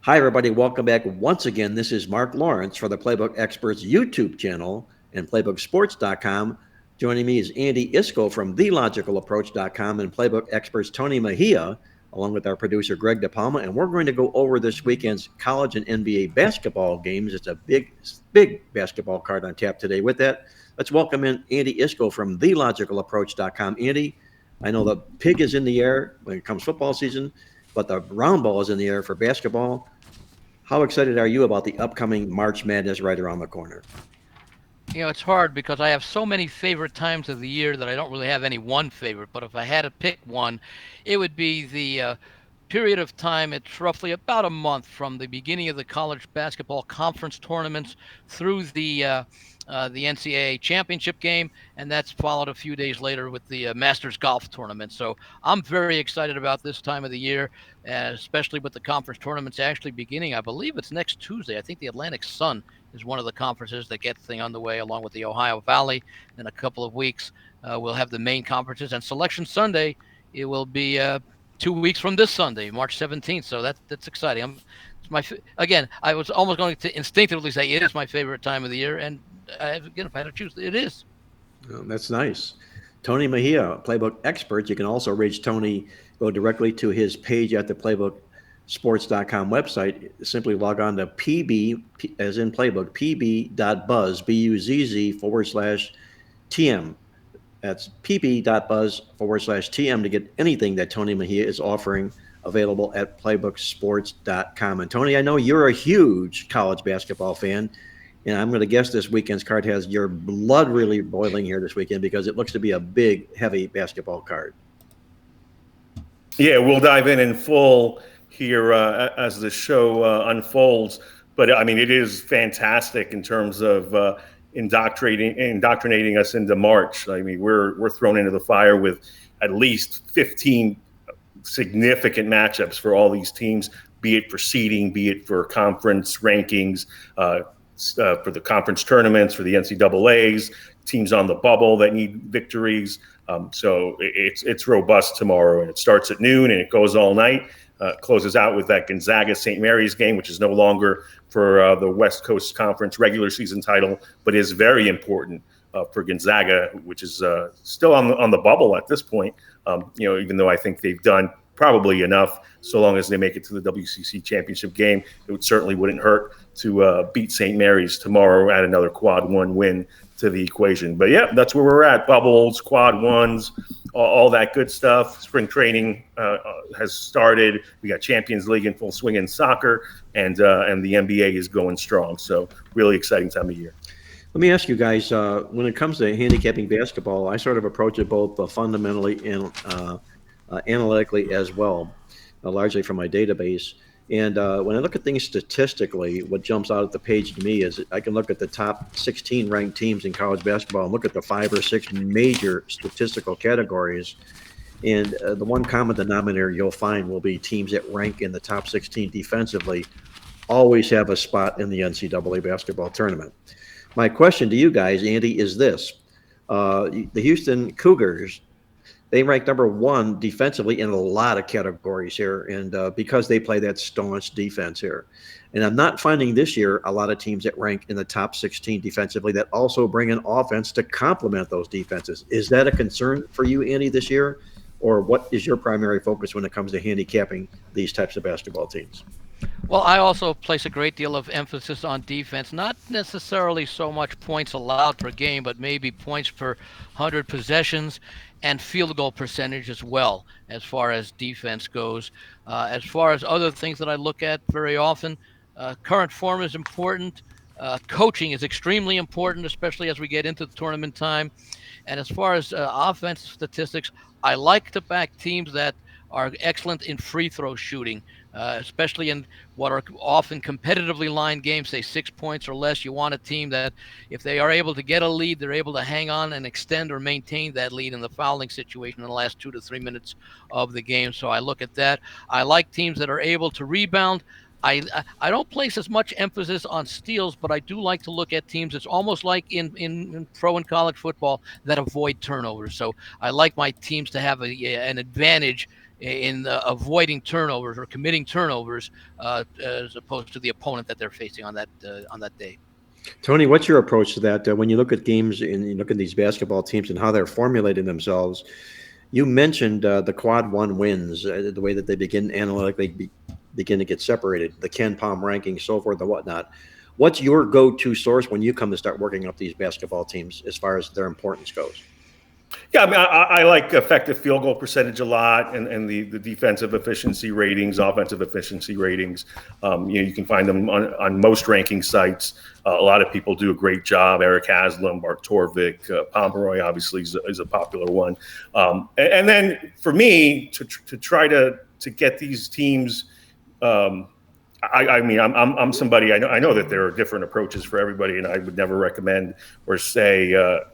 Hi, everybody. Welcome back once again. This is Marc Lawrence for the Playbook Experts YouTube channel and PlaybookSports.com. Joining me is Andy Iskoe from TheLogicalApproach.com and Playbook Experts Tony Mejia, along with our producer Greg DePalma. And we're going to go over this weekend's college and NBA basketball games. It's a big basketball card on tap today. With that, let's welcome in Andy Iskoe from TheLogicalApproach.com. Andy, I know the pig is in the air when it comes football season, but the round ball is in the air for basketball. How excited are you about the upcoming March Madness right around the corner? It's hard because I have so many favorite times of the year that I don't really have any one favorite. But if I had to pick one, it would be the period of time. It's roughly about a month from the beginning of the college basketball conference tournaments through the NCAA championship game, and that's followed a few days later with the Masters golf tournament. So I'm very excited about this time of the year, especially with the conference tournaments actually beginning. I believe it's next Tuesday. I think the Atlantic Sun is one of the conferences that gets thing underway, along with the Ohio Valley. In a couple of weeks, we'll have the main conferences, and Selection Sunday. It will be 2 weeks from this Sunday, March 17th. So that's exciting. Again, I was almost going to instinctively say it is my favorite time of the year, and again, if I had to choose, it is. Oh, that's nice. Tony Mejia, Playbook Expert. You can also reach Tony, go directly to his page at the PlaybookSports.com website. Simply log on to PB, as in Playbook, pb.buzz, BUZZ /TM. That's pb.buzz /TM to get anything that Tony Mejia is offering available at playbooksports.com. And Tony, I know you're a huge college basketball fan, and I'm going to guess this weekend's card has your blood really boiling here this weekend because it looks to be a big, heavy basketball card. Yeah, we'll dive in full here as the show unfolds. But I mean, it is fantastic in terms of indoctrinating us into March. I mean, we're thrown into the fire with at least 15 significant matchups for all these teams, be it for seeding, be it for conference rankings, for the conference tournaments, for the NCAAs, teams on the bubble that need victories. So it's robust tomorrow, and it starts at noon and it goes all night. Closes out with that Gonzaga St. Mary's game, which is no longer for the West Coast Conference regular season title, but is very important for Gonzaga, which is still on the bubble at this point. Even though I think they've done probably enough, so long as they make it to the WCC championship game, it certainly wouldn't hurt to beat St. Mary's tomorrow, add another quad one win to the equation. But yeah, that's where we're at. Bubbles, quad ones, all that good stuff. Spring training has started. We got Champions League in full swing in soccer, and the NBA is going strong. So really exciting time of year. Let me ask you guys, when it comes to handicapping basketball, I sort of approach it both fundamentally and analytically as well, largely from my database. And when I look at things statistically, what jumps out at the page to me is I can look at the top 16 ranked teams in college basketball and look at the 5 or 6 major statistical categories. And the one common denominator you'll find will be teams that rank in the top 16 defensively always have a spot in the NCAA basketball tournament. My question to you guys, Andy, is this. The Houston Cougars, they rank number 1 defensively in a lot of categories here, and because they play that staunch defense here. And I'm not finding this year a lot of teams that rank in the top 16 defensively that also bring an offense to complement those defenses. Is that a concern for you, Andy, this year? Or what is your primary focus when it comes to handicapping these types of basketball teams? Well, I also place a great deal of emphasis on defense, not necessarily so much points allowed per game, but maybe points per 100 possessions and field goal percentage as well, as far as defense goes. As far as other things that I look at very often, current form is important. Coaching is extremely important, especially as we get into the tournament time. And as far as offensive statistics, I like to back teams that are excellent in free throw shooting, especially in what are often competitively lined games, say 6 points or less. You want a team that, if they are able to get a lead, they're able to hang on and extend or maintain that lead in the fouling situation in the last 2 to 3 minutes of the game. So I look at that. I like teams that are able to rebound. I don't place as much emphasis on steals, but I do like to look at teams. It's almost like in pro and college football that avoid turnovers. So I like my teams to have an advantage in avoiding turnovers or committing turnovers as opposed to the opponent that they're facing on that day. Tony, what's your approach to that? When you look at games and you look at these basketball teams and how they're formulating themselves, you mentioned the quad one wins, the way that they begin analytically begin to get separated, the Ken Palm ranking, so forth and whatnot. What's your go-to source when you come to start working up these basketball teams as far as their importance goes? Yeah, I mean, I like effective field goal percentage a lot, and the defensive efficiency ratings, offensive efficiency ratings. You can find them on most ranking sites. A lot of people do a great job. Eric Haslam, Bart Torvik, Pomeroy obviously is a popular one. And then for me to try to get these teams. I mean, I'm somebody. I know that there are different approaches for everybody, and I would never recommend or say,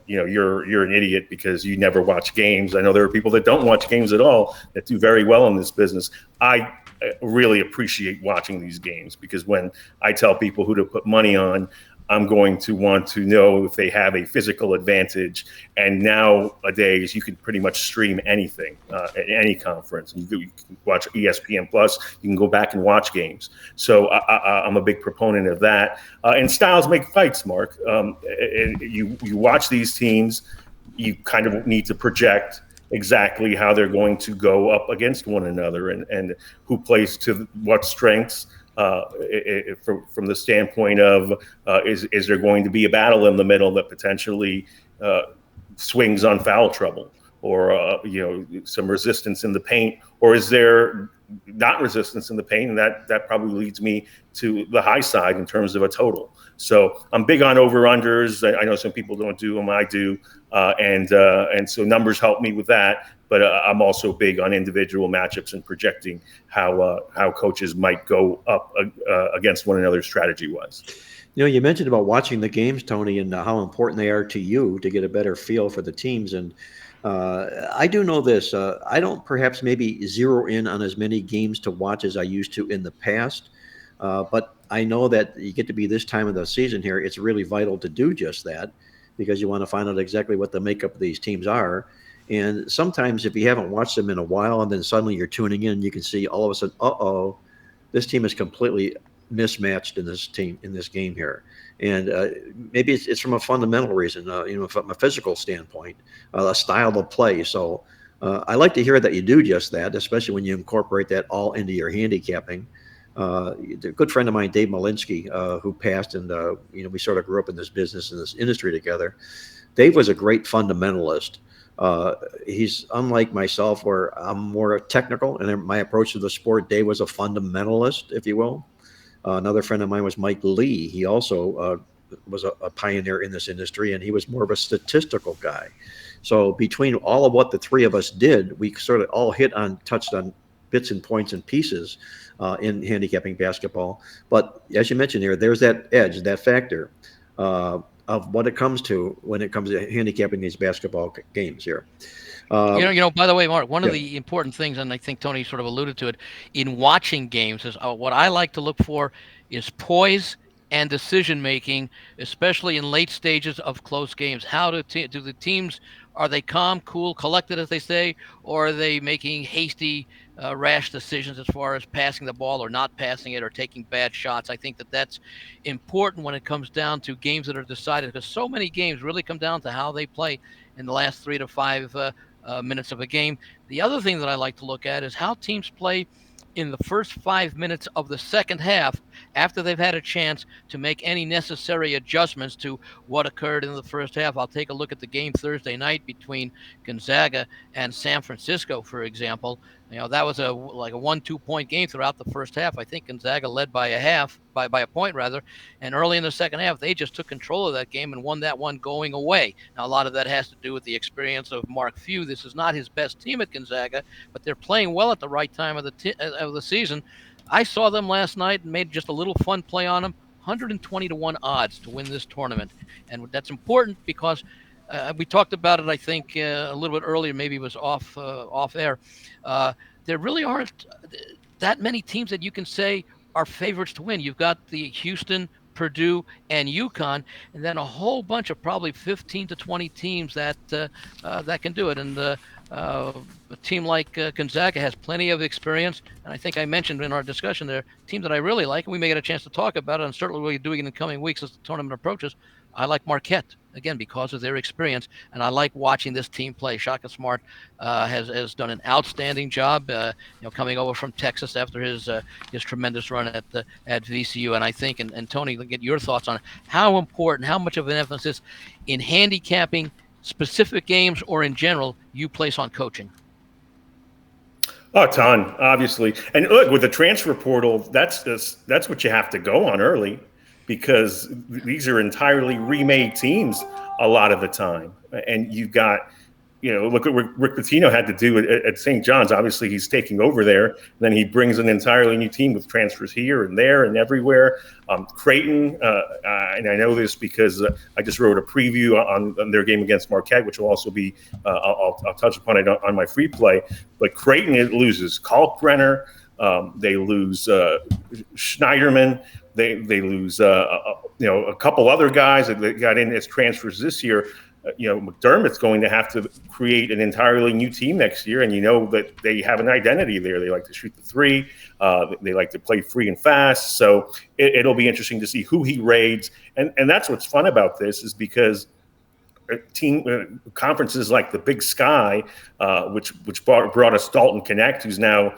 you're an idiot because you never watch games. I know there are people that don't watch games at all that do very well in this business. I really appreciate watching these games because when I tell people who to put money on, I'm going to want to know if they have a physical advantage. And nowadays, you can pretty much stream anything at any conference. You can watch ESPN Plus. You can go back and watch games. So I'm a big proponent of that. And styles make fights, Mark. You watch these teams. You kind of need to project exactly how they're going to go up against one another and who plays to what strengths. From the standpoint of is there going to be a battle in the middle that potentially swings on foul trouble or some resistance in the paint, or is there not resistance in the paint, and that probably leads me to the high side in terms of a total. So I'm big on over-unders. I know some people don't do them. I do. And so numbers help me with that. But I'm also big on individual matchups and projecting how coaches might go up against one another strategy-wise. You mentioned about watching the games, Tony, and how important they are to you to get a better feel for the teams. And I do know this. I don't perhaps maybe zero in on as many games to watch as I used to in the past. But I know that you get to be this time of the season here. It's really vital to do just that because you want to find out exactly what the makeup of these teams are. And sometimes if you haven't watched them in a while and then suddenly you're tuning in, you can see all of a sudden, this team is completely mismatched in this game here. And maybe it's from a fundamental reason, from a physical standpoint, a style of play. So I like to hear that you do just that, especially when you incorporate that all into your handicapping. A good friend of mine, Dave Malinsky, who passed, and we sort of grew up in this business and this industry together. Dave was a great fundamentalist. He's unlike myself, where I'm more technical, and my approach to the sport. Dave was a fundamentalist, if you will. Another friend of mine was Mike Lee. He also was a pioneer in this industry, and he was more of a statistical guy. So between all of what the three of us did, we sort of all touched on bits and points and pieces in handicapping basketball. But as you mentioned here, there's that edge, that factor of what it comes to when it comes to handicapping these basketball games here. By the way, Mark, one of the important things, and I think Tony sort of alluded to it, in watching games is what I like to look for is poise and decision making, especially in late stages of close games. How do the teams, are they calm, cool, collected, as they say, or are they making hasty, rash decisions as far as passing the ball or not passing it or taking bad shots? I think that's important when it comes down to games that are decided, because so many games really come down to how they play in the last 3 to 5 minutes of a game. The other thing that I like to look at is how teams play in the first 5 minutes of the second half after they've had a chance to make any necessary adjustments to what occurred in the first half. I'll take a look at the game Thursday night between Gonzaga and San Francisco, for example. That was like a 1-2 point game throughout the first half. I think Gonzaga led by a point rather. And early in the second half, they just took control of that game and won that one going away. Now, a lot of that has to do with the experience of Mark Few. This is not his best team at Gonzaga, but they're playing well at the right time of the season. I saw them last night and made just a little fun play on them. 120-1 odds to win this tournament. And that's important because we talked about it, I think, a little bit earlier, maybe it was off air. There really aren't that many teams that you can say are favorites to win. You've got the Houston, Purdue, and UConn, and then a whole bunch of probably 15 to 20 teams that can do it. And a team like Gonzaga has plenty of experience, and I think I mentioned in our discussion there, team that I really like, and we may get a chance to talk about it, and certainly we'll be doing it in the coming weeks as the tournament approaches. I like Marquette, again, because of their experience, and I like watching this team play. Shaka Smart has done an outstanding job, coming over from Texas after his tremendous run at VCU. And I think, and Tony, get your thoughts on how important, how much of an emphasis in handicapping specific games or in general you place on coaching. A ton, obviously. And look, with the transfer portal, that's what you have to go on early, because these are entirely remade teams a lot of the time. And you've got, look at what Rick Pitino had to do at St. John's. Obviously, he's taking over there. Then he brings an entirely new team with transfers here and there and everywhere. Creighton, and I know this because I just wrote a preview on their game against Marquette, which will also be, I'll touch upon it on my free play. But Creighton, it loses Kalkbrenner. They lose Schneiderman. They lose a couple other guys that got in as transfers this year. McDermott's going to have to create an entirely new team next year, and that they have an identity there. They like to shoot the three. They like to play free and fast. So it'll be interesting to see who he raids, and that's what's fun about this is because conferences like the Big Sky, which brought us Dalton Connect, who's now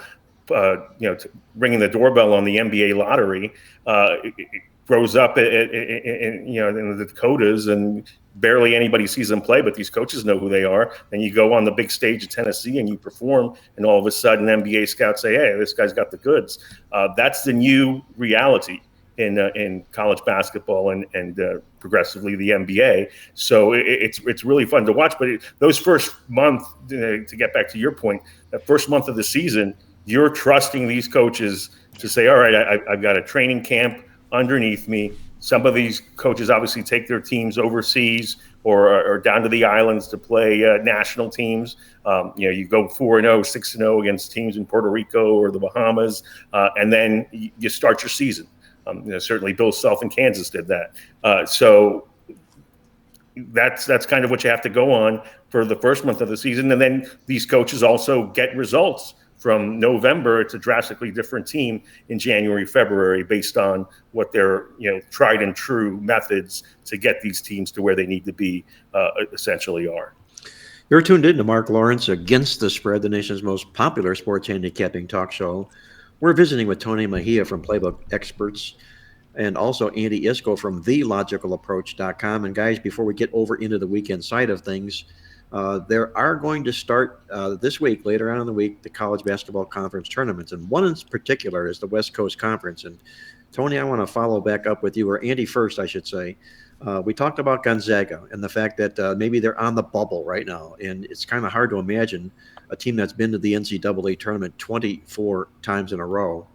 ringing the doorbell on the NBA lottery. It grows up in the Dakotas, and barely anybody sees them play, but these coaches know who they are. And you go on the big stage of Tennessee and you perform, and all of a sudden NBA scouts say, hey, this guy's got the goods. That's the new reality in college basketball and progressively the NBA. So it's really fun to watch. But those first month, to get back to your point, that first month of the season, you're trusting these coaches to say, all right, I've got a training camp underneath me. Some of these coaches obviously take their teams overseas or down to the islands to play national teams. You go 4-0, 6-0 against teams in Puerto Rico or the Bahamas, and then you start your season. Certainly Bill Self in Kansas did that. So that's kind of what you have to go on for the first month of the season. And then these coaches also get results. From November, it's a drastically different team in January, February, based on what their tried and true methods to get these teams to where they need to be essentially are. You're tuned in to Marc Lawrence Against the Spread, the nation's most popular sports handicapping talk show. We're visiting with Tony Mejia from Playbook Experts and also Andy Iskoe from TheLogicalApproach.com. And guys, before we get over into the weekend side of things, there are going to start this week, later on in the week, the college basketball conference tournaments. And one in particular is the West Coast Conference. And Tony, I want to follow back up with you, or Andy first, I should say. We talked about Gonzaga and the fact that maybe they're on the bubble right now. And it's kind of hard to imagine a team that's been to the NCAA tournament 24 times in a row,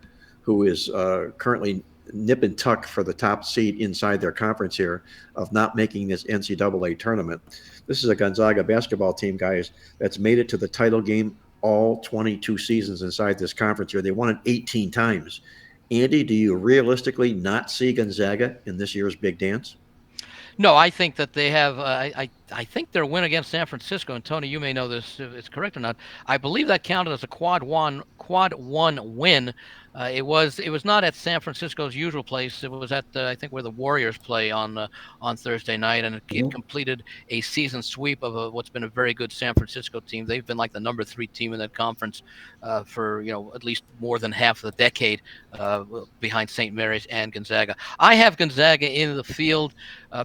who is currently nip and tuck for the top seed inside their conference here, of not making this NCAA tournament. This is a Gonzaga basketball team, guys, that's made it to the title game all 22 seasons inside this conference here. They won it 18 times. Andy, do you realistically not see Gonzaga in this year's big dance? No, I think that they have. I think their win against San Francisco, and Tony, you may know this if it's correct or not. I believe that counted as a quad one win. It was not at San Francisco's usual place. It was at I think where the Warriors play on Thursday night, and it completed a season sweep of what's been a very good San Francisco team. They've been like the number 3 team in that conference for at least more than half of the decade, behind St. Mary's and Gonzaga. I have Gonzaga in the field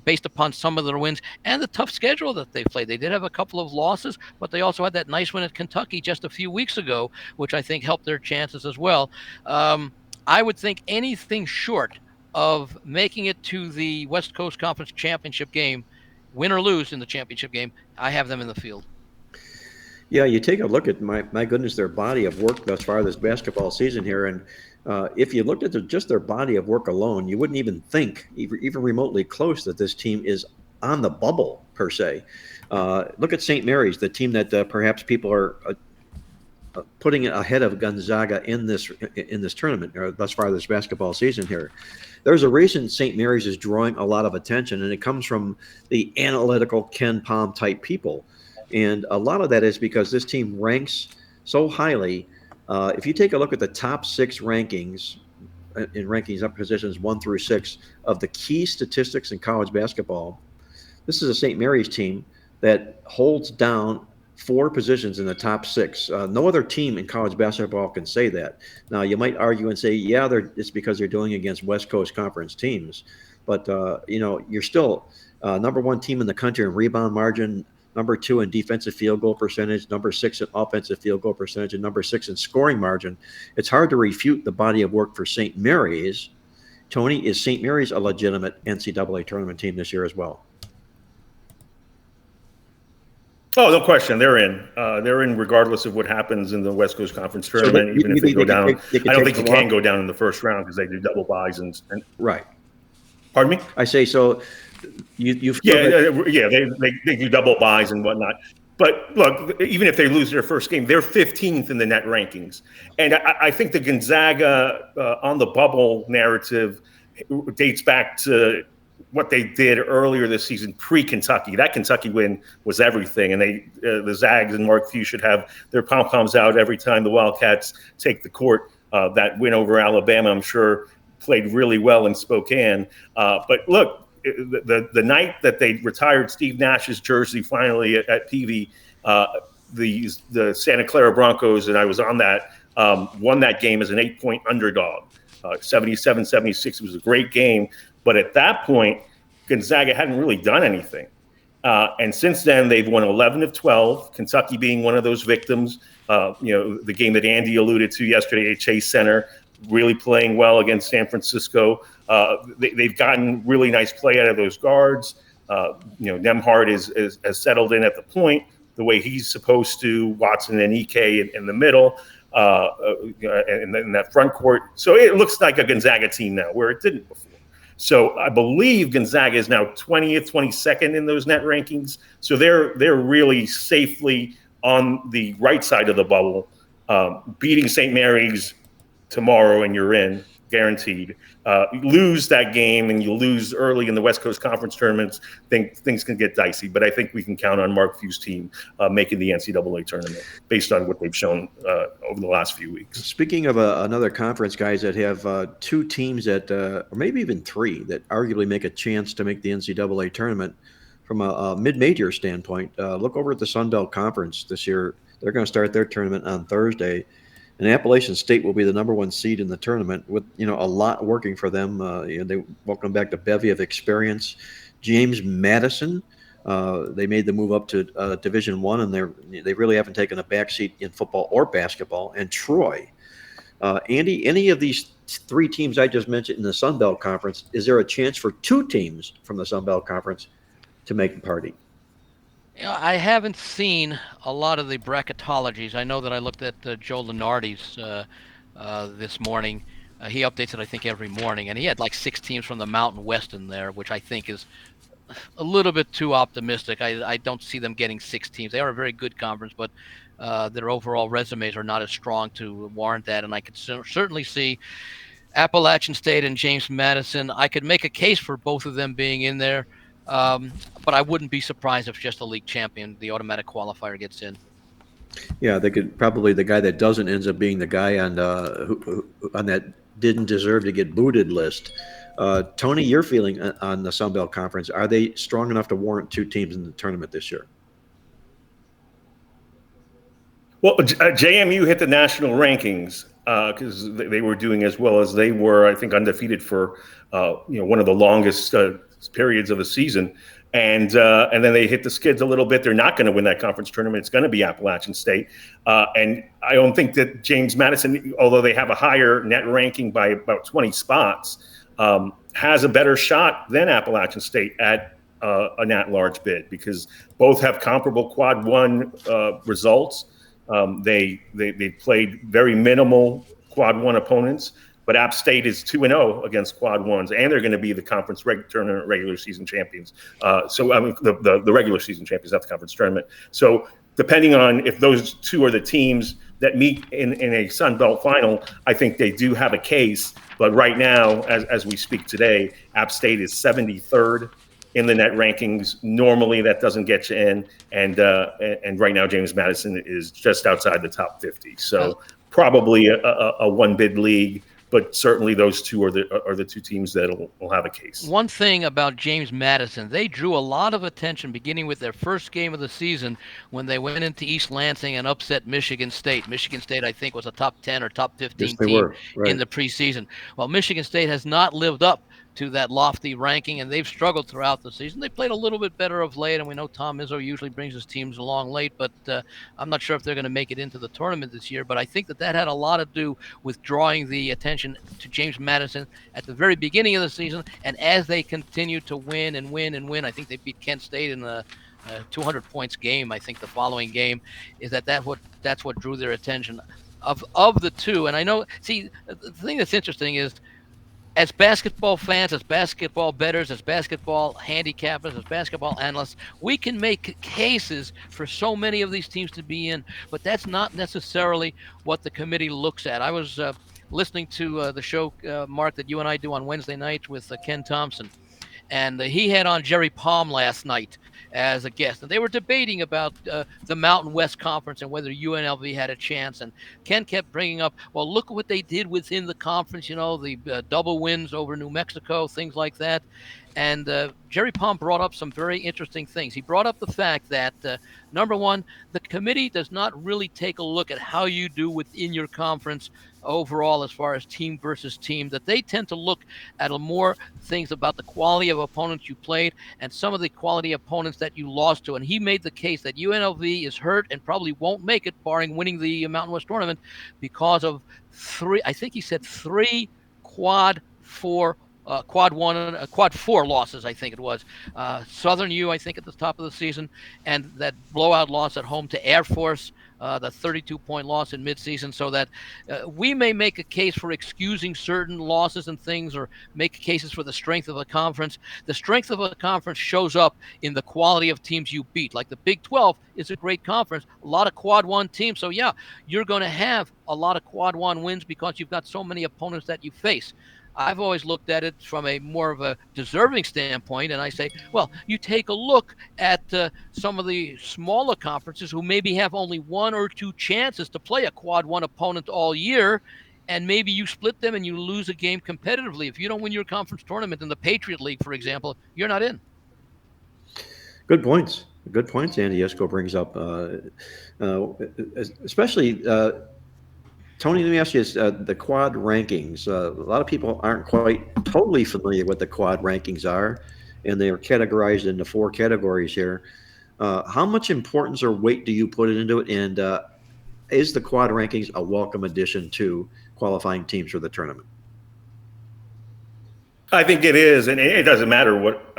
based upon some of their wins and the tough schedule that they played. They did have a couple of losses, but they also had that nice win at Kentucky just a few weeks ago, which I think helped their chances as well. I would think anything short of making it to the West Coast Conference championship game, win or lose in the championship game, I have them in the field. Yeah, you take a look at my goodness, their body of work thus far this basketball season here, and if you looked at just their body of work alone, you wouldn't even think, even remotely close, that this team is on the bubble per se. Look at St. Mary's, the team that perhaps people are putting it ahead of Gonzaga in this tournament, or thus far this basketball season here. There's a reason St. Mary's is drawing a lot of attention, and it comes from the analytical Ken Palm type people. And a lot of that is because this team ranks so highly. If you take a look at the top 6 rankings in rankings up positions 1 through 6 of the key statistics in college basketball, this is a St. Mary's team that holds down 4 positions in the top 6. No other team in college basketball can say that. Now, you might argue and say, yeah, it's because they're doing against West Coast Conference teams, but you're still number 1 team in the country in rebound margin, number 2 in defensive field goal percentage, number 6 in offensive field goal percentage, and number 6 in scoring margin. It's hard to refute the body of work for St. Mary's. Tony, is St. Mary's a legitimate NCAA tournament team this year as well? Oh, no question. They're in. They're in regardless of what happens in the West Coast Conference tournament. Even if they go down, I don't think you can go down in the first round because they do double byes and right. Pardon me? I say so. You they do double byes and whatnot. But look, even if they lose their first game, they're 15th in the net rankings, and I think the Gonzaga on the bubble narrative dates back to what they did earlier this season, pre-Kentucky. That Kentucky win was everything, and the Zags and Mark Few should have their pom-poms out every time the Wildcats take the court. That win over Alabama, I'm sure, played really well in Spokane. But look, the night that they retired Steve Nash's jersey finally at Peavey, the Santa Clara Broncos, and I was on that, won that game as an 8-point underdog. 77-76. It was a great game. But at that point, Gonzaga hadn't really done anything. And since then, they've won 11 of 12, Kentucky being one of those victims. The game that Andy alluded to yesterday at Chase Center, really playing well against San Francisco. They've gotten really nice play out of those guards. Nembhard has settled in at the point the way he's supposed to. Watson and Ike in the middle, and in that front court. So it looks like a Gonzaga team now, where it didn't before. So I believe Gonzaga is now 20th, 22nd in those net rankings. So they're really safely on the right side of the bubble, beating St. Mary's tomorrow, and you're in, guaranteed. You lose that game and you lose early in the West Coast Conference tournaments, things can get dicey. But I think we can count on Mark Few's team making the NCAA tournament based on what they've shown over the last few weeks. Speaking of another conference, guys, that have 2 teams that, or maybe even 3, that arguably make a chance to make the NCAA tournament from a mid-major standpoint, look over at the Sun Belt Conference this year. They're going to start their tournament on Thursday. And Appalachian State will be the number 1 seed in the tournament with, a lot working for them. They welcome back the bevy of experience. James Madison, they made the move up to Division I, and they really haven't taken a backseat in football or basketball. And Troy. Andy, any of these 3 teams I just mentioned in the Sun Belt Conference, is there a chance for 2 teams from the Sun Belt Conference to make the party? I haven't seen a lot of the bracketologies. I know that I looked at Joe Lenardi's this morning. He updates it, I think, every morning, and he had like 6 teams from the Mountain West in there, which I think is a little bit too optimistic. I don't see them getting 6 teams. They are a very good conference, but their overall resumes are not as strong to warrant that, and I could certainly see Appalachian State and James Madison. I could make a case for both of them being in there. But I wouldn't be surprised if just the league champion, the automatic qualifier, gets in. Yeah, they could probably, the guy that doesn't ends up being the guy on who on that didn't deserve to get booted list. Tony, your feeling on the Sun Belt Conference, are they strong enough to warrant 2 teams in the tournament this year? Well, JMU hit the national rankings because they were doing as well as they were, I think, undefeated for one of the longest periods of the season, and then they hit the skids a little bit. They're not going to win that conference tournament. It's going to be Appalachian State, and I don't think that James Madison, although they have a higher net ranking by about 20 spots, has a better shot than Appalachian State at an at-large bid, because both have comparable Quad 1 results. They played very minimal Quad 1 opponents. But App State is 2-0 against Quad 1s, and they're going to be the conference tournament regular season champions. The regular season champions, not the conference tournament. So depending on if those 2 are the teams that meet in a Sun Belt final, I think they do have a case. But right now, as we speak today, App State is 73rd in the net rankings. Normally, that doesn't get you in, and right now James Madison is just outside the top 50. So probably a one bid league. But certainly those two are the two teams that will have a case. One thing about James Madison, they drew a lot of attention beginning with their first game of the season when they went into East Lansing and upset Michigan State. Michigan State, I think, was a top 10 or top 15 team in the preseason. Well, Michigan State has not lived up to that lofty ranking, and they've struggled throughout the season. They played a little bit better of late, and we know Tom Izzo usually brings his teams along late, but I'm not sure if they're going to make it into the tournament this year. But I think that had a lot to do with drawing the attention to James Madison at the very beginning of the season, and as they continue to win and win and win. I think they beat Kent State in the 200 points game. I think the following game is that's what drew their attention of the two. And I know, see, the thing that's interesting is, as basketball fans, as basketball bettors, as basketball handicappers, as basketball analysts, we can make cases for so many of these teams to be in, but that's not necessarily what the committee looks at. I was listening to the show, Mark, that you and I do on Wednesday nights with Ken Thompson, and he had on Jerry Palm last night as a guest, and they were debating about the Mountain West Conference and whether UNLV had a chance. And Ken kept bringing up, well, look at what they did within the conference, the double wins over New Mexico, things like that. And Jerry Palm brought up some very interesting things. He brought up the fact that, number one, the committee does not really take a look at how you do within your conference overall as far as team versus team, that they tend to look at more things about the quality of opponents you played and some of the quality opponents that you lost to. And he made the case that UNLV is hurt and probably won't make it, barring winning the Mountain West tournament, because of three quad four losses, I think it was. Southern U, I think, at the top of the season, and that blowout loss at home to Air Force, the 32-point loss in midseason, so that we may make a case for excusing certain losses and things, or make cases for the strength of a conference. The strength of a conference shows up in the quality of teams you beat. Like the Big 12 is a great conference, a lot of quad one teams. So yeah, you're going to have a lot of quad one wins because you've got so many opponents that you face. I've always looked at it from a more of a deserving standpoint, and I say, well, you take a look at some of the smaller conferences who maybe have only one or two chances to play a quad one opponent all year, and maybe you split them and you lose a game competitively. If you don't win your conference tournament in the Patriot League, for example, you're not in. Good points. Good points Andy Iskoe brings up, especially Tony, let me ask you, the quad rankings. A lot of people aren't quite totally familiar with the quad rankings are, and they are categorized into 4 categories here. How much importance or weight do you put into it, and is the quad rankings a welcome addition to qualifying teams for the tournament? I think it is, and it doesn't matter what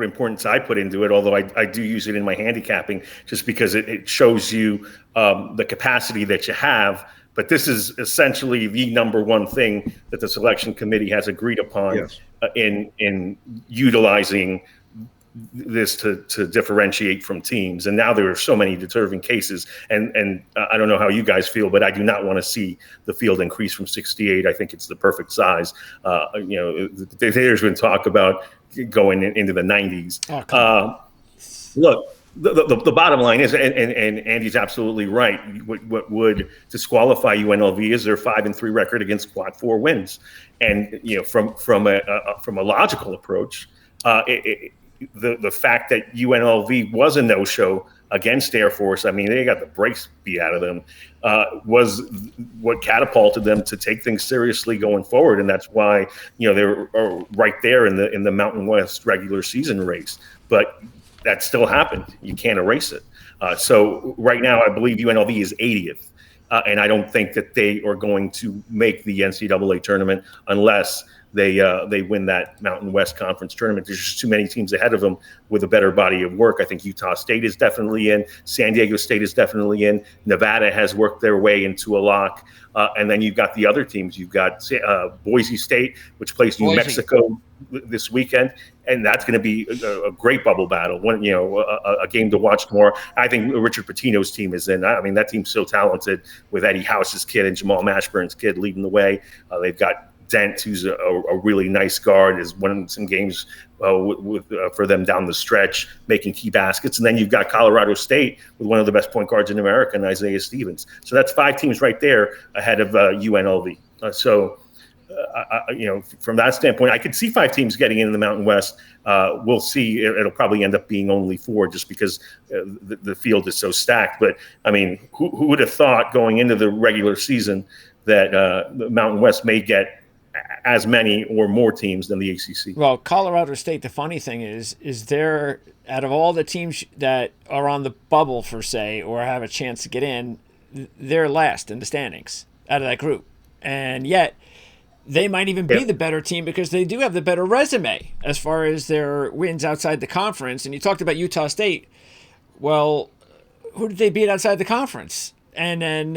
importance I put into it, although I do use it in my handicapping just because it shows you the capacity that you have. But this is essentially the number one thing that the selection committee has agreed upon. Yes. In utilizing this to differentiate from teams. And now there are so many deserving cases. And I don't know how you guys feel, but I do not want to see the field increase from 68. I think it's the perfect size. There's been talk about going into the 90s. Look. The bottom line is, and Andy's absolutely right. What would disqualify UNLV is their 5-3 record against quad 4 wins, and from a logical approach, the fact that UNLV was a no-show against Air Force, I mean, they got the brakes beat out of them, was what catapulted them to take things seriously going forward, and that's why they're right there in the Mountain West regular season race, but. That still happened. You can't erase it. So right now, I believe UNLV is 80th, and I don't think that they are going to make the NCAA tournament unless they win that Mountain West Conference tournament. There's just too many teams ahead of them with a better body of work. I think Utah State is definitely in. San Diego State is definitely in. Nevada has worked their way into a lock. And then you've got the other teams. You've got Boise State, which plays New Mexico this weekend, and that's going to be a great bubble battle. A game to watch tomorrow. I think Richard Pitino's team is in. I mean, that team's so talented with Eddie House's kid and Jamal Mashburn's kid leading the way. They've got Dent, who's a really nice guard, has won some games for them down the stretch, making key baskets. And then you've got Colorado State with one of the best point guards in America, and Isaiah Stevens. So that's 5 teams right there ahead of UNLV. From that standpoint, I could see 5 teams getting into the Mountain West. We'll see. It'll probably end up being only 4 just because the field is so stacked. But, I mean, who would have thought going into the regular season that the Mountain West may get as many or more teams than the ACC? Well, Colorado State, the funny thing is they're, out of all the teams that are on the bubble, for say, or have a chance to get in, they're last in the standings out of that group. And yet they might even be the better team because they do have the better resume as far as their wins outside the conference. And you talked about Utah State. Well, who did they beat outside the conference? And then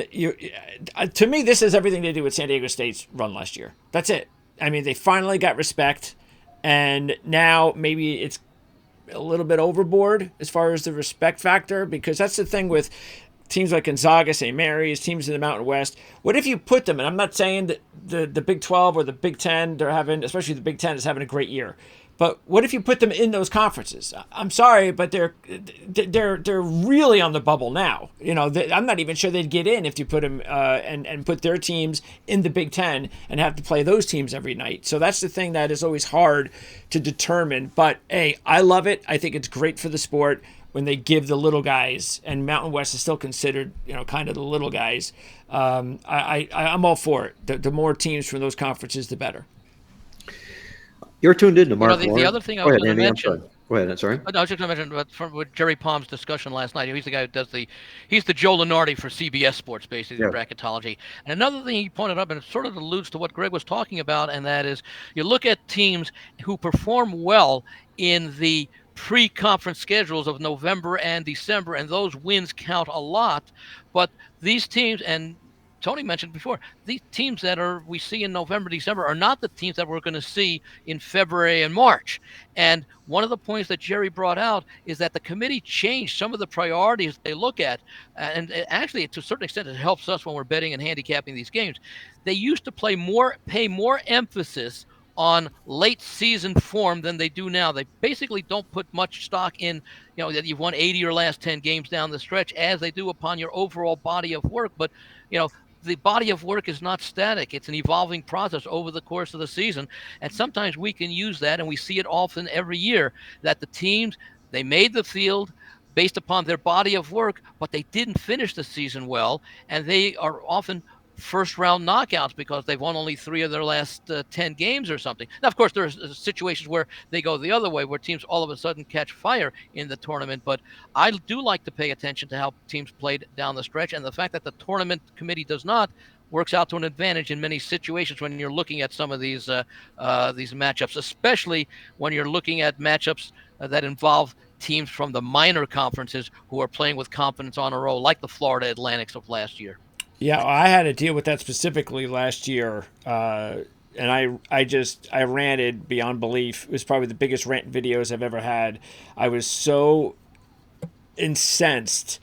to me, this has everything to do with San Diego State's run last year. That's it. I mean, they finally got respect, and now maybe it's a little bit overboard as far as the respect factor, because that's the thing with teams like Gonzaga, St. Mary's, teams in the Mountain West. What if you put them, and I'm not saying that the Big 12 or the Big 10, they're having, especially the Big 10 is having a great year. But what if you put them in those conferences? I'm sorry, but they're really on the bubble now. I'm not even sure they'd get in if you put them and put their teams in the Big 10 and have to play those teams every night. So that's the thing that is always hard to determine. But hey, I love it. I think it's great for the sport when they give the little guys, and Mountain West is still considered, kind of the little guys. I'm all for it. The more teams from those conferences, the better. You're tuned in to Marc the Lawrence. other thing I was going to mention. Go ahead, I'm sorry. I was just going to mention with Jerry Palm's discussion last night. He's the guy who does he's the Joe Lunardi for CBS Sports, basically, in bracketology. And another thing he pointed up, and it sort of alludes to what Greg was talking about, and that is you look at teams who perform well in the pre-conference schedules of November and December, and those wins count a lot. But these teams, and Tony mentioned before, these teams that we see in November, December are not the teams that we're going to see in February and March. And one of the points that Jerry brought out is that the committee changed some of the priorities they look at. And actually, to a certain extent, it helps us when we're betting and handicapping these games. They used to pay more emphasis on late season form than they do now. They basically don't put much stock in, that you've won 80 or last 10 games down the stretch, as they do upon your overall body of work. But, the body of work is not static. It's an evolving process over the course of the season. And sometimes we can use that, and we see it often every year, that the teams, they made the field based upon their body of work, but they didn't finish the season well. And they are often first round knockouts because they've won only 3 of their last 10 games or something. Now, of course, there's situations where they go the other way, where teams all of a sudden catch fire in the tournament. But I do like to pay attention to how teams played down the stretch, and the fact that the tournament committee does not works out to an advantage in many situations when you're looking at some of these matchups, especially when you're looking at matchups that involve teams from the minor conferences who are playing with confidence on a roll, like the Florida Atlantics of last year. Yeah, I had to deal with that specifically last year, and I ranted beyond belief. It was probably the biggest rant videos I've ever had. I was so incensed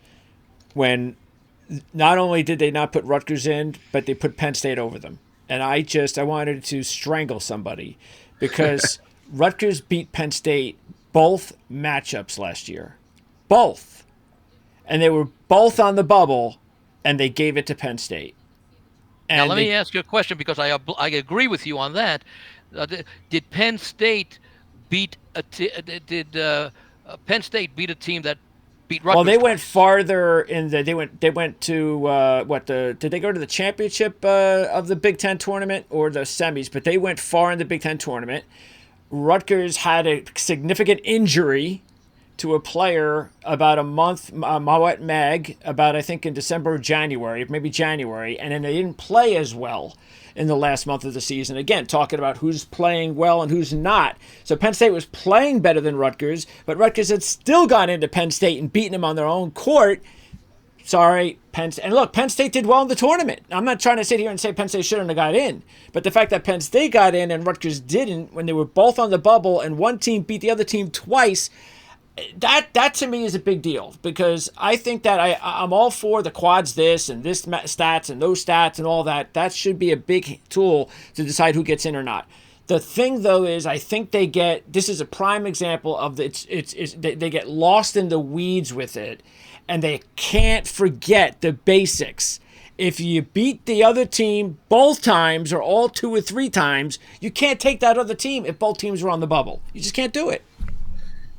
when not only did they not put Rutgers in, but they put Penn State over them. And I wanted to strangle somebody because Rutgers beat Penn State both matchups last year. Both. And they were both on the bubble, and they gave it to Penn State. And now, let me ask you a question, because I agree with you on that. Did Penn State beat Penn State beat a team that beat Rutgers? Well, they went farther in they went to did they go to the championship of the Big Ten tournament or the semis? But they went far in the Big Ten tournament. Rutgers had a significant injury to a player about a month, Mawet Mag, about I think in December or January, maybe January, and then they didn't play as well in the last month of the season. Again, talking about who's playing well and who's not. So Penn State was playing better than Rutgers, but Rutgers had still gone into Penn State and beaten them on their own court. Sorry, Penn State. And look, Penn State did well in the tournament. I'm not trying to sit here and say Penn State shouldn't have got in. But the fact that Penn State got in and Rutgers didn't, when they were both on the bubble and one team beat the other team twice, that to me is a big deal, because I think that I'm all for the quads this and this stats and those stats and all that. That should be a big tool to decide who gets in or not. The thing though is, I think this is a prime example of they get lost in the weeds with it, and they can't forget the basics. If you beat the other team both times or all 2 or 3 times, you can't take that other team if both teams were on the bubble. You just can't do it.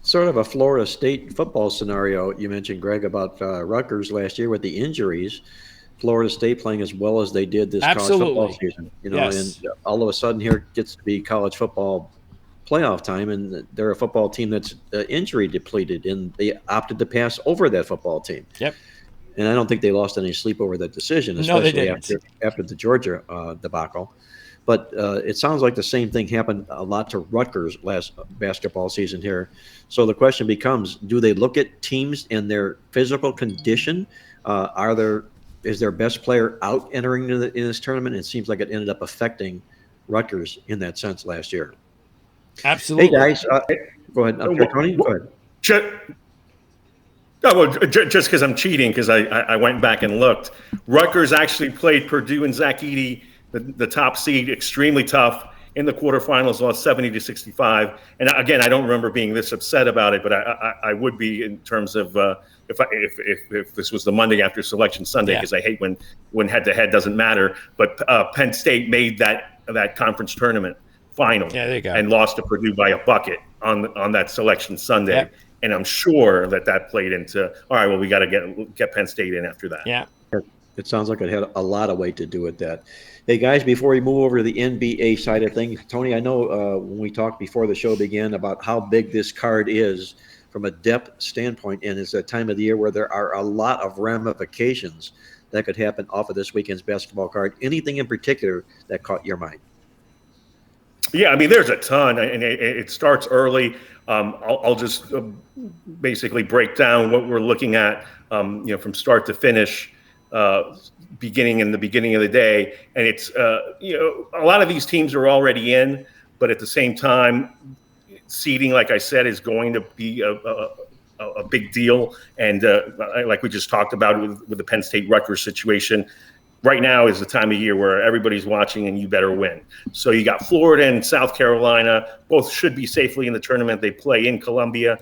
Sort of a Florida State football scenario. You mentioned, Greg, about Rutgers last year with the injuries. Florida State playing as well as they did this college football season. Yes. And all of a sudden here it gets to be college football playoff time, and they're a football team that's injury depleted, and they opted to pass over that football team. Yep. And I don't think they lost any sleep over that decision, especially after the Georgia debacle. But it sounds like the same thing happened a lot to Rutgers last basketball season here. So the question becomes, do they look at teams and their physical condition? Is their best player out entering in this tournament? It seems like it ended up affecting Rutgers in that sense last year. Absolutely. Hey, guys, go ahead. Tony, go ahead. Just because I'm cheating, because I went back and looked. Rutgers actually played Purdue and Zach Edey, the top seed, extremely tough in the quarterfinals, lost 70-65. And again, I don't remember being this upset about it, but I would be in terms of if this was the Monday after Selection Sunday, because I hate when head-to-head doesn't matter. But Penn State made that conference tournament final and lost to Purdue by a bucket on that Selection Sunday. Yep. And I'm sure that played into, all right, well, we got to get Penn State in after that. Yeah. It sounds like it had a lot of weight to do with that. Hey, guys, before we move over to the NBA side of things, Tony, I know when we talked before the show began about how big this card is from a depth standpoint, and it's a time of the year where there are a lot of ramifications that could happen off of this weekend's basketball card. Anything in particular that caught your mind? Yeah, I mean, there's a ton, and it starts early. I'll just basically break down what we're looking at, from start to finish, beginning in the beginning of the day. And it's, a lot of these teams are already in, but at the same time, seeding, like I said, is going to be a big deal. And like we just talked about with the Penn State Rutgers situation, right now is the time of year where everybody's watching and you better win. So you got Florida and South Carolina, both should be safely in the tournament. They play in Columbia.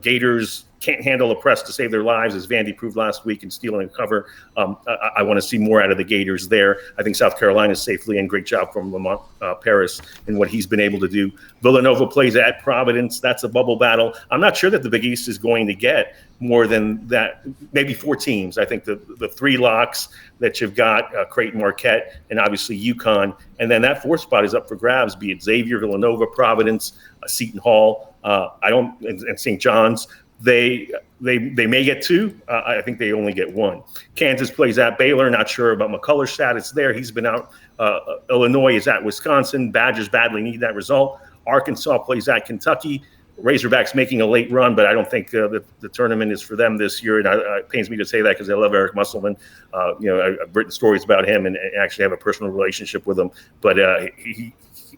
Gators can't handle the press to save their lives, as Vandy proved last week in stealing a cover. I want to see more out of the Gators there. I think South Carolina is safely in. Great job from Lamont Paris and what he's been able to do. Villanova plays at Providence. That's a bubble battle. I'm not sure that the Big East is going to get more than that, maybe 4 teams. I think the 3 locks that you've got, Creighton, Marquette, and obviously UConn. And then that 4th spot is up for grabs, be it Xavier, Villanova, Providence, Seton Hall, and St. John's. They may get 2. I think they only get 1. Kansas plays at Baylor. Not sure about McCullough's status there. He's been out. Illinois is at Wisconsin. Badgers badly need that result. Arkansas plays at Kentucky. Razorbacks making a late run, but I don't think the tournament is for them this year. And it pains me to say that because I love Eric Musselman. I've written stories about him and actually have a personal relationship with him. But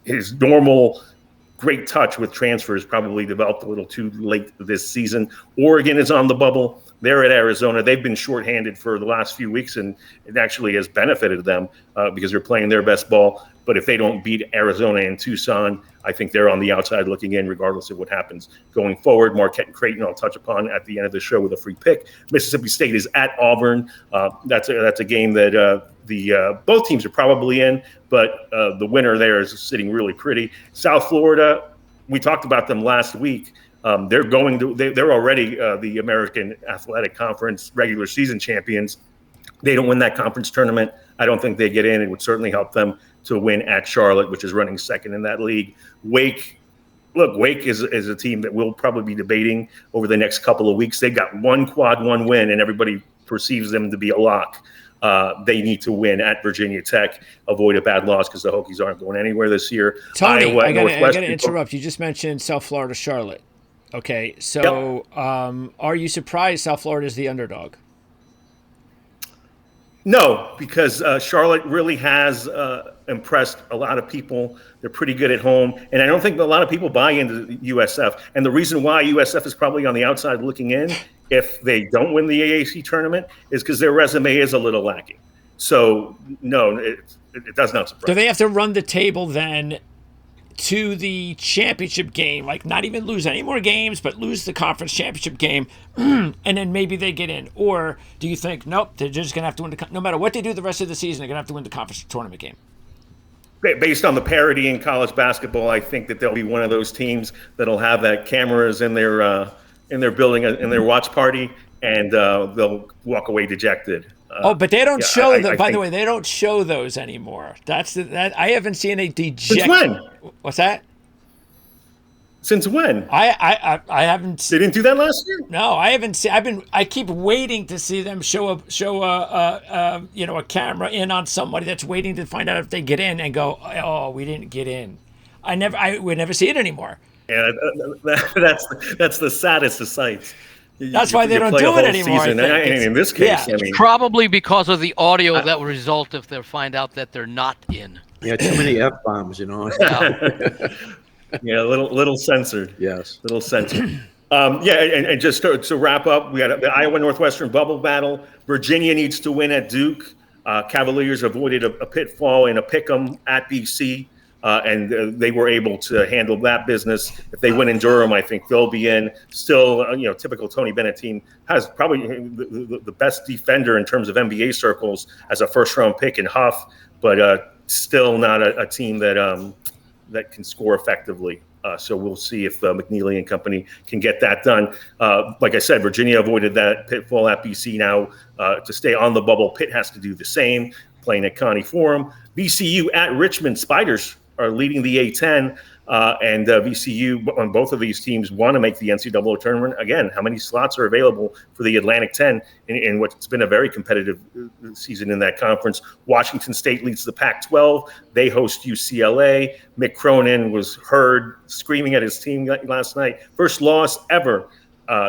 his normal great touch with transfers probably developed a little too late this season. Oregon is on the bubble. They're at Arizona. They've been shorthanded for the last few weeks, and it actually has benefited them because they're playing their best ball. But if they don't beat Arizona and Tucson, I think they're on the outside looking in, regardless of what happens going forward. Marquette and Creighton, I'll touch upon at the end of the show with a free pick. Mississippi State is at Auburn. That's a game that both teams are probably in, but the winner there is sitting really pretty. South Florida, we talked about them last week. They're already the American Athletic Conference regular season champions. They don't win that conference tournament, I don't think they get in. It would certainly help them to win at Charlotte, which is running second in that league. Wake is a team that we'll probably be debating over the next couple of weeks. They've got 1 quad 1 win, and everybody perceives them to be a lock. They need to win at Virginia Tech, avoid a bad loss because the Hokies aren't going anywhere this year. Tony, Iowa, I got to interrupt. You just mentioned South Florida, Charlotte. Okay, so are you surprised South Florida is the underdog? No, because Charlotte really has impressed a lot of people. They're pretty good at home, and I don't think a lot of people buy into USF. And the reason why USF is probably on the outside looking in, if they don't win the AAC tournament, is because their resume is a little lacking. So no, it does not surprise. Do they have to run the table then to the championship game, like not even lose any more games, but lose the conference championship game, and then maybe they get in? Or do you think, nope, they're just going to have to win no matter what they do the rest of the season, they're going to have to win the conference tournament game? Based on the parity in college basketball, I think that they'll be one of those teams that'll have that cameras in their building, in their watch party, and they'll walk away dejected. But they don't show them. By the way, they don't show those anymore. That I haven't seen a deject. Since when? What's that? Since when? I haven't. They didn't do that last year. No, I haven't seen. I keep waiting to see them show a camera in on somebody that's waiting to find out if they get in and go, oh, we didn't get in. We never see it anymore. Yeah, that's the saddest of sights. That's why they don't do it anymore. In this case, I mean, probably because of the audio that will result if they find out that they're not in. Yeah, too many F-bombs, Yeah, a little censored. Yes, little censored. And just to wrap up, we had the Iowa Northwestern bubble battle. Virginia needs to win at Duke. Cavaliers avoided a pitfall in a pick'em at BC. And they were able to handle that business. If they win in Durham, I think they'll be in. Still, typical Tony Bennett team has probably the best defender in terms of NBA circles as a first-round pick in Huff, but still not a team that can score effectively. So we'll see if McNeely and company can get that done. Like I said, Virginia avoided that pitfall at BC. Now to stay on the bubble, Pitt has to do the same, playing at Connie Forum. VCU at Richmond. Spiders are leading the A10, and VCU on both of these teams want to make the NCAA tournament. Again, how many slots are available for the Atlantic 10 in what's been a very competitive season in that conference? Washington State leads the Pac-12. They host UCLA. Mick Cronin was heard screaming at his team last night. First loss ever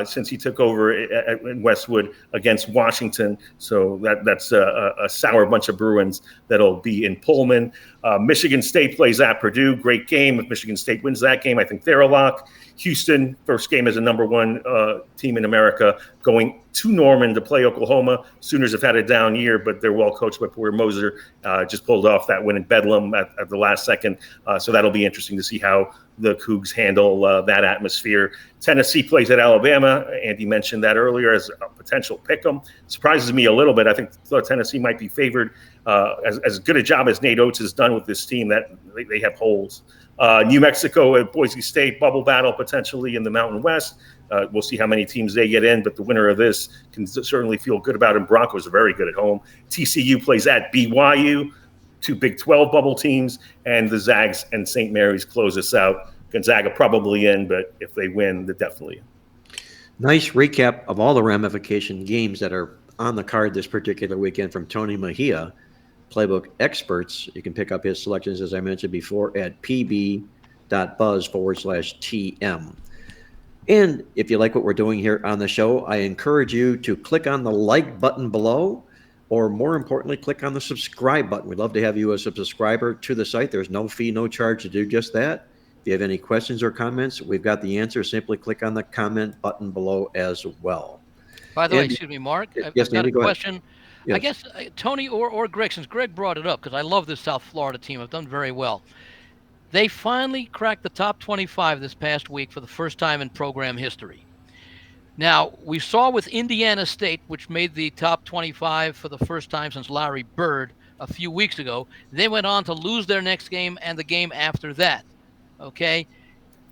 since he took over in Westwood against Washington. So that's a sour bunch of Bruins that'll be in Pullman. Michigan State plays at Purdue. Great game. If Michigan State wins that game, I think they're a lock. Houston, first game as a number one team in America, going to Norman to play Oklahoma. Sooners have had a down year, but they're well coached by Porter Moser. Just pulled off that win in Bedlam at the last second. So that'll be interesting to see how the Cougs handle that atmosphere. Tennessee plays at Alabama. Andy mentioned that earlier as a potential pick'em. Surprises me a little bit. I think Tennessee might be favored. As good a job as Nate Oates has done with this team, that they have holes. New Mexico at Boise State, bubble battle potentially in the Mountain West. We'll see how many teams they get in, but the winner of this can certainly feel good about it. Broncos are very good at home. TCU plays at BYU, two Big 12 bubble teams, and the Zags and St. Mary's close us out. Gonzaga probably in, but if they win, they're definitely in. Nice recap of all the ramification games that are on the card this particular weekend from Tony Mejia, Playbook Experts. You can pick up his selections, as I mentioned before, at pb.buzz/TM. And if you like what we're doing here on the show, I encourage you to click on the like button below, or more importantly, click on the subscribe button. We'd love to have you as a subscriber to the site. There's no fee, no charge to do just that. If you have any questions or comments, we've got the answer. Simply click on the comment button below as well. By the way, excuse me, Mark, I've got Andy, a question. Yes. I guess Tony or Greg, since Greg brought it up, because I love this South Florida team. I've done very well. They finally cracked the top 25 this past week for the first time in program history. Now, we saw with Indiana State, which made the top 25 for the first time since Larry Bird a few weeks ago. They went on to lose their next game and the game after that. Okay?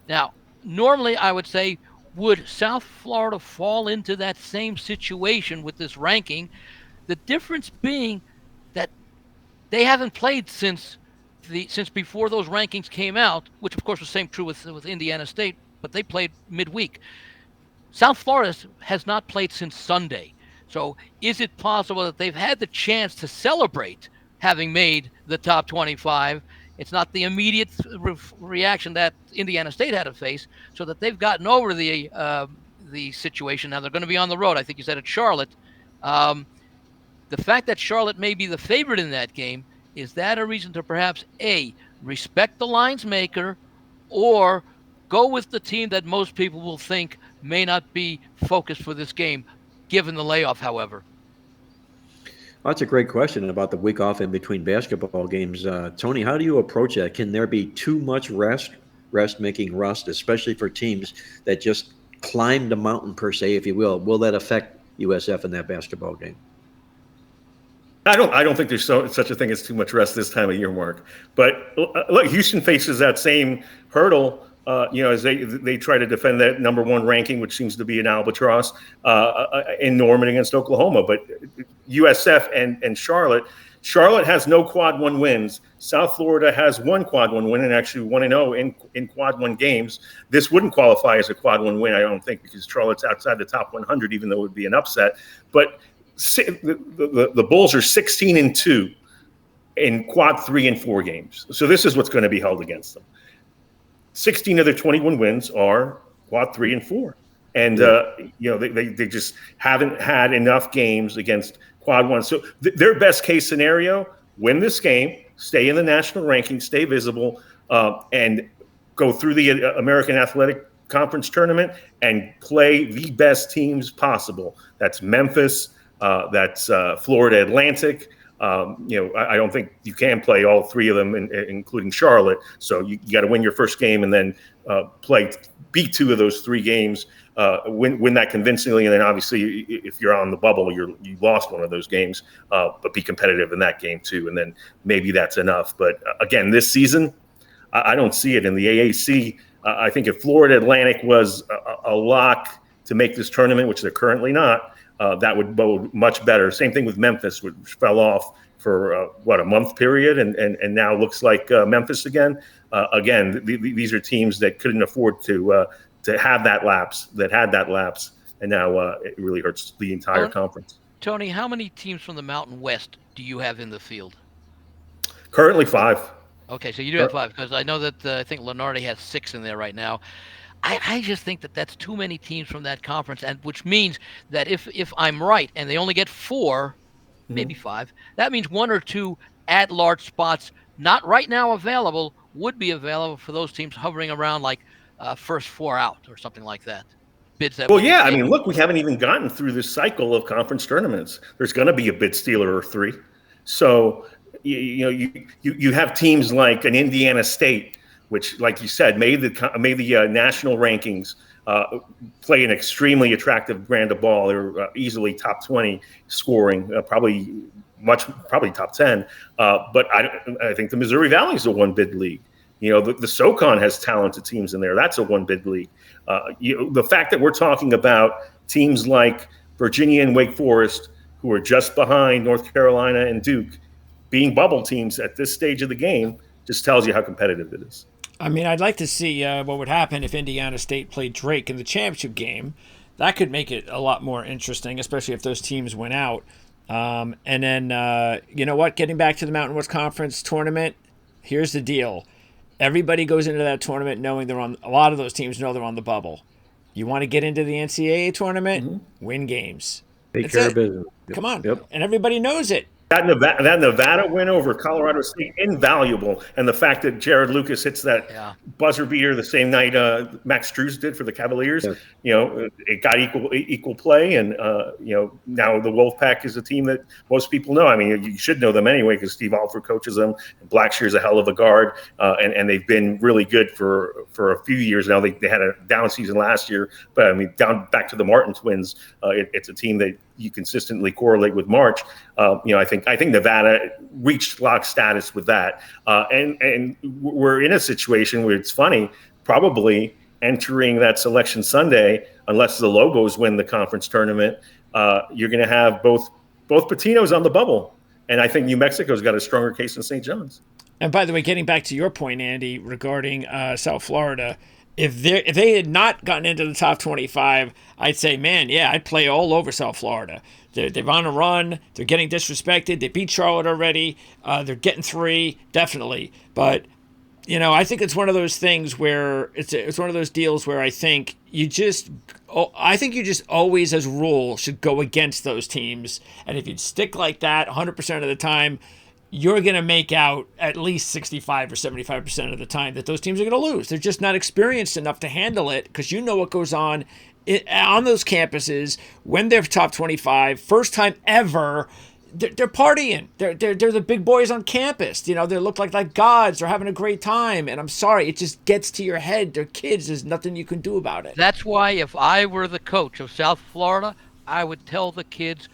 Now, normally I would say, would South Florida fall into that same situation with this ranking? The difference being that they haven't played since before those rankings came out, which of course was the same true with Indiana State, but they played midweek. South Florida has not played since Sunday. So is it possible that they've had the chance to celebrate having made the top 25? It's not the immediate reaction that Indiana State had to face, so that they've gotten over the situation. Now they're going to be on the road. I think you said at Charlotte. The fact that Charlotte may be the favorite in that game, is that a reason to perhaps A, respect the lines maker, or go with the team that most people will think may not be focused for this game, given the layoff, however? Well, that's a great question about the week off in between basketball games. Tony, how do you approach that? Can there be too much rest making rust, especially for teams that just climb the mountain, per se, if you will? Will that affect USF in that basketball game? I don't think there's such a thing as too much rest this time of year, Mark. But look, Houston faces that same hurdle. As they try to defend that number one ranking, which seems to be an albatross in Norman against Oklahoma. But USF and Charlotte has no quad one wins. South Florida has one quad one win and actually 1-0 in quad one games. This wouldn't qualify as a quad one win, I don't think, because Charlotte's outside the top 100, even though it would be an upset. But the Bulls are 16-2 in quad 3 and 4 games. So this is what's going to be held against them. 16 of their 21 wins are quad 3 and 4. And, they just haven't had enough games against quad 1. So their best case scenario, win this game, stay in the national ranking, stay visible, and go through the American Athletic Conference tournament and play the best teams possible. That's Memphis. That's Florida Atlantic. I don't think you can play all three of them, including Charlotte. So you got to win your first game and then beat 2 of those 3 games, win that convincingly, and then obviously if you're on the bubble, you lost one of those games, but be competitive in that game too, and then maybe that's enough. But again, this season, I don't see it in the AAC. I think if Florida Atlantic was a lock to make this tournament, which they're currently not, that would bode much better. Same thing with Memphis, which fell off for a month period, and now looks like Memphis again. These are teams that couldn't afford to have that lapse, and now it really hurts the entire conference. Tony, how many teams from the Mountain West do you have in the field? Currently 5. Okay, so you do have 5, because I know that I think Lenardi has 6 in there right now. I just think that that's too many teams from that conference, and which means that if I'm right and they only get 4, maybe 5, that means 1 or 2 at-large spots not right now available would be available for those teams hovering around like first 4 out or something like that. Bids that. Well, yeah, I mean, look, we haven't even gotten through this cycle of conference tournaments. There's going to be a bid stealer or 3. So you have teams like an Indiana State, which, like you said, made the national rankings, play an extremely attractive brand of ball. They're easily top 20 scoring, probably top 10. But I think the Missouri Valley is a 1-bid league. The SoCon has talented teams in there. That's a 1-bid league. The fact that we're talking about teams like Virginia and Wake Forest, who are just behind North Carolina and Duke, being bubble teams at this stage of the game, just tells you how competitive it is. I mean, I'd like to see what would happen if Indiana State played Drake in the championship game. That could make it a lot more interesting, especially if those teams went out. And then, you know what? Getting back to the Mountain West Conference tournament, here's the deal. Everybody goes into that tournament knowing a lot of those teams know they're on the bubble. You want to get into the NCAA tournament, win games. Take care of business. Come on. Yep. And everybody knows it. That Nevada win over Colorado State, invaluable. And the fact that Jared Lucas hits that buzzer beater the same night Max Strus did for the Cavaliers, it got equal play. And, now the Wolfpack is a team that most people know. I mean, you should know them anyway because Steve Alford coaches them. And Blackshear's a hell of a guard. And they've been really good for a few years now. They had a down season last year. But, I mean, back to the Martin twins, it's a team that you consistently correlate with March. I think Nevada reached lock status with that, and we're in a situation where it's funny, probably entering that Selection Sunday, unless the Lobos win the conference tournament, you're going to have both Patinos on the bubble, and I think New Mexico's got a stronger case than St. John's. And by the way, getting back to your point, Andy, regarding South Florida. If they had not gotten into the top 25, I'd say, man, yeah, I'd play all over South Florida. They're on a run. They're getting disrespected. They beat Charlotte already. They're getting 3, definitely. But I think it's one of those things where it's one of those deals where I think you just always, as a rule, should go against those teams. And if you stick like that 100% of the time, you're going to make out at least 65 or 75% of the time that those teams are going to lose. They're just not experienced enough to handle it, because you know what goes on those campuses when they're top 25, first time ever. They're partying. They're the big boys on campus. They look like gods. They're having a great time. And I'm sorry, it just gets to your head. They're kids. There's nothing you can do about it. That's why if I were the coach of South Florida, I would tell the kids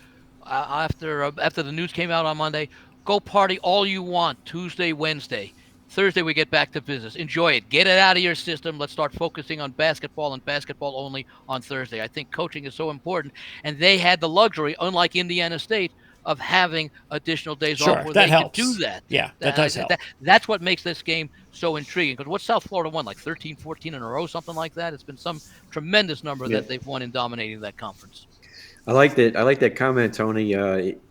after the news came out on Monday, go party all you want Tuesday, Wednesday. Thursday we get back to business. Enjoy it. Get it out of your system. Let's start focusing on basketball and basketball only on Thursday. I think coaching is so important. And they had the luxury, unlike Indiana State, of having additional days off where they helps. can do that. Yeah, that does help. That's what makes this game so intriguing. Because what's South Florida won, like 13, 14 in a row, something like that? It's been some tremendous number that they've won in dominating that conference. I like that comment, Tony.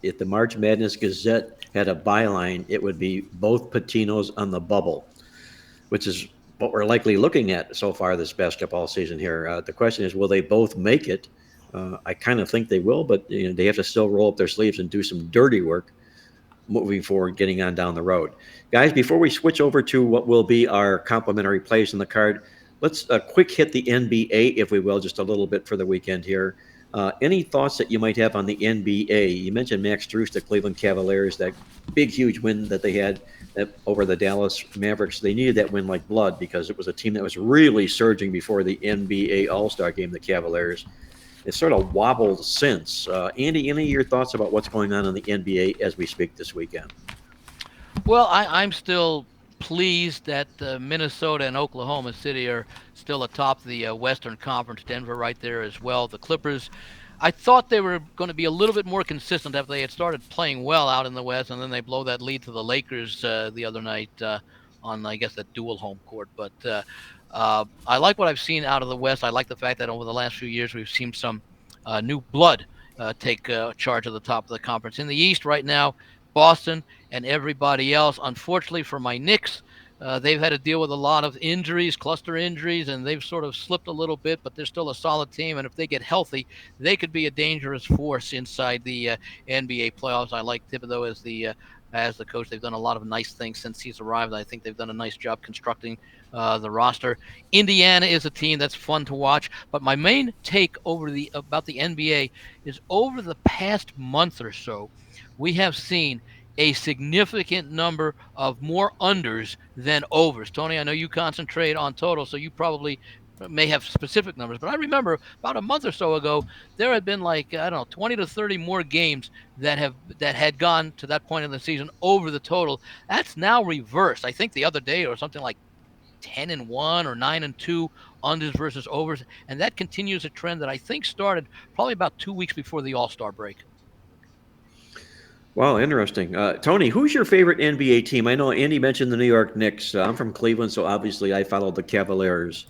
If the March Madness Gazette had a byline, it would be both Patinos on the bubble, which is what we're likely looking at so far this basketball season here. The question is, will they both make it? I kind of think they will, but they have to still roll up their sleeves and do some dirty work moving forward, getting on down the road. Guys, before we switch over to what will be our complimentary plays in the card, let's quick hit the NBA, if we will, just a little bit for the weekend here. Any thoughts that you might have on the NBA? You mentioned Max Strus, the Cleveland Cavaliers, that big, huge win that they had over the Dallas Mavericks. They needed that win like blood because it was a team that was really surging before the NBA All-Star game, the Cavaliers. It's sort of wobbled since. Andy, any of your thoughts about what's going on in the NBA as we speak this weekend? Well, I'm still pleased that Minnesota and Oklahoma City are still atop the Western Conference. Denver right there as well. The Clippers, I thought they were going to be a little bit more consistent after they had started playing well out in the West, and then they blow that lead to the Lakers the other night on, I guess, that dual home court. But I like what I've seen out of the West. I like the fact that over the last few years we've seen some new blood take charge of the top of the conference. In the East right now, Boston and everybody else. Unfortunately for my Knicks, they've had to deal with a lot of injuries, cluster injuries, and they've sort of slipped a little bit, but they're still a solid team. And if they get healthy, they could be a dangerous force inside the NBA playoffs. I like Thibodeau as the coach. They've done a lot of nice things since he's arrived. I think they've done a nice job constructing the roster. Indiana is a team that's fun to watch, but my main take about the NBA is over the past month or so, we have seen a significant number of more unders than overs. Tony, I know you concentrate on total, so you probably may have specific numbers, but I remember about a month or so ago, there had been 20 to 30 more games that had gone to that point in the season over the total. That's now reversed. I think the other day or something like 10-1 or 9-2 unders versus overs, and that continues a trend that I think started probably about 2 weeks before the All-Star break. Wow, interesting. Tony, who's your favorite NBA team? I know Andy mentioned the New York Knicks. I'm from Cleveland, so obviously I followed the Cavaliers.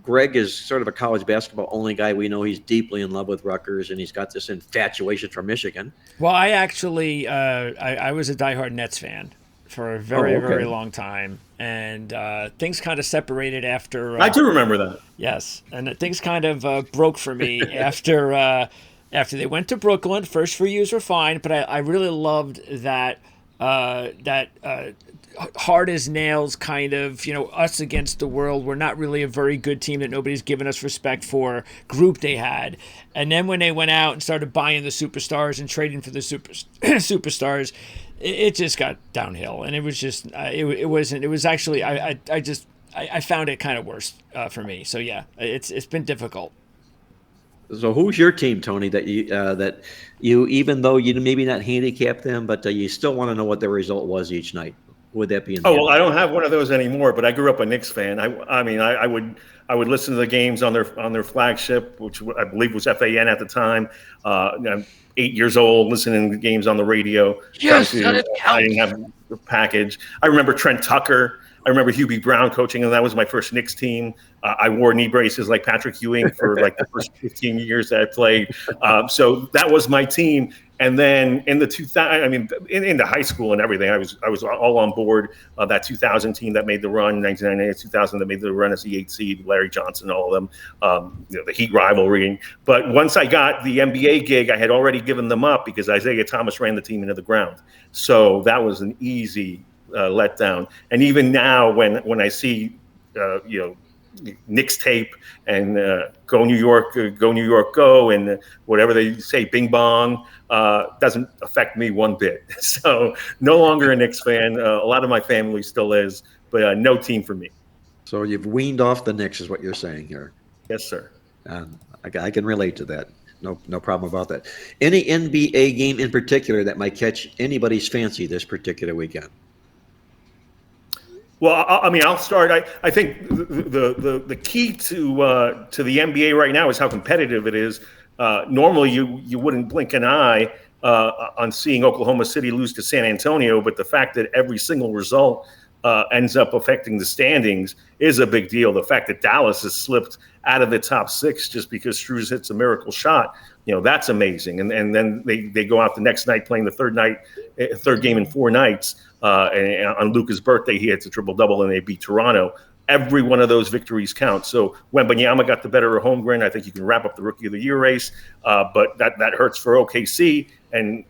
Greg is sort of a college basketball only guy. We know he's deeply in love with Rutgers, and he's got this infatuation for Michigan. Well, I actually I was a diehard Nets fan for a very long time, and things kind of separated after. I do remember that. Yes, and things kind of broke for me after. After they went to Brooklyn. First few years were fine, but I really loved that hard as nails kind of, us against the world. We're not really a very good team that nobody's given us respect for group they had. And then when they went out and started buying the superstars and trading for the superstars, it just got downhill. And it was just, it was actually, I found it kind of worse for me. So yeah, it's been difficult. So who's your team, Tony, that you even though you maybe not handicap them, but you still want to know what the result was each night? Would that be in the well, I don't have one of those anymore, but I grew up a Knicks fan. I would listen to the games on their flagship, which I believe was FAN at the time. I'm 8 years old, listening to the games on the radio. Yes, I didn't have the package. I remember Trent Tucker. I remember Hubie Brown coaching, and that was my first Knicks team. I wore knee braces like Patrick Ewing for the first 15 years that I played. So that was my team. And then in the 2000, I mean, into high school and everything, I was all on board that 2000 team that made the run, 1998, 2000 that made the run as the 8th seed, Larry Johnson, all of them, the Heat rivalry. But once I got the NBA gig, I had already given them up because Isaiah Thomas ran the team into the ground. So that was an easy letdown. And even now, when I see, Knicks tape and go New York, go, and whatever they say, bing bong, doesn't affect me one bit. So no longer a Knicks fan. A lot of my family still is, but no team for me. So you've weaned off the Knicks, is what you're saying here. Yes, sir. I can relate to that. No problem about that. Any NBA game in particular that might catch anybody's fancy this particular weekend? Well, I mean, I'll start. I think the key to the NBA right now is how competitive it is. Normally, you wouldn't blink an eye on seeing Oklahoma City lose to San Antonio, but the fact that every single result ends up affecting the standings is a big deal. The fact that Dallas has slipped out of the top 6 just because Struz hits a miracle shot, that's amazing. And then they go out the next night playing the third game in 4 nights. And on Luka's birthday, he hits a triple-double, and they beat Toronto. Every one of those victories counts. So when Wembanyama got the better of Holmgren, I think you can wrap up the Rookie of the Year race. But that hurts for OKC. And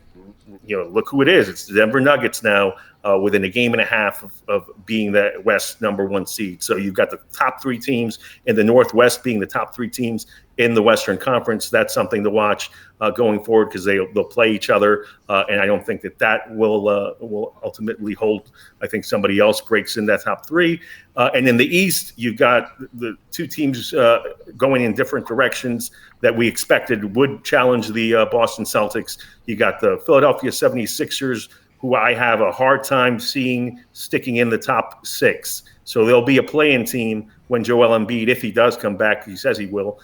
look who it is. It's the Denver Nuggets now, within a game and a half of being the West #1 seed. So you've got the top 3 teams in the Northwest being the top 3 teams in the Western Conference. That's something to watch going forward because they'll play each other. And I don't think that will ultimately hold. I think somebody else breaks in that top 3. And in the East, you've got the 2 teams going in different directions that we expected would challenge the Boston Celtics. You got the Philadelphia 76ers, who I have a hard time seeing sticking in the top 6. So there'll be a play-in team when Joel Embiid, if he does come back, he says he will,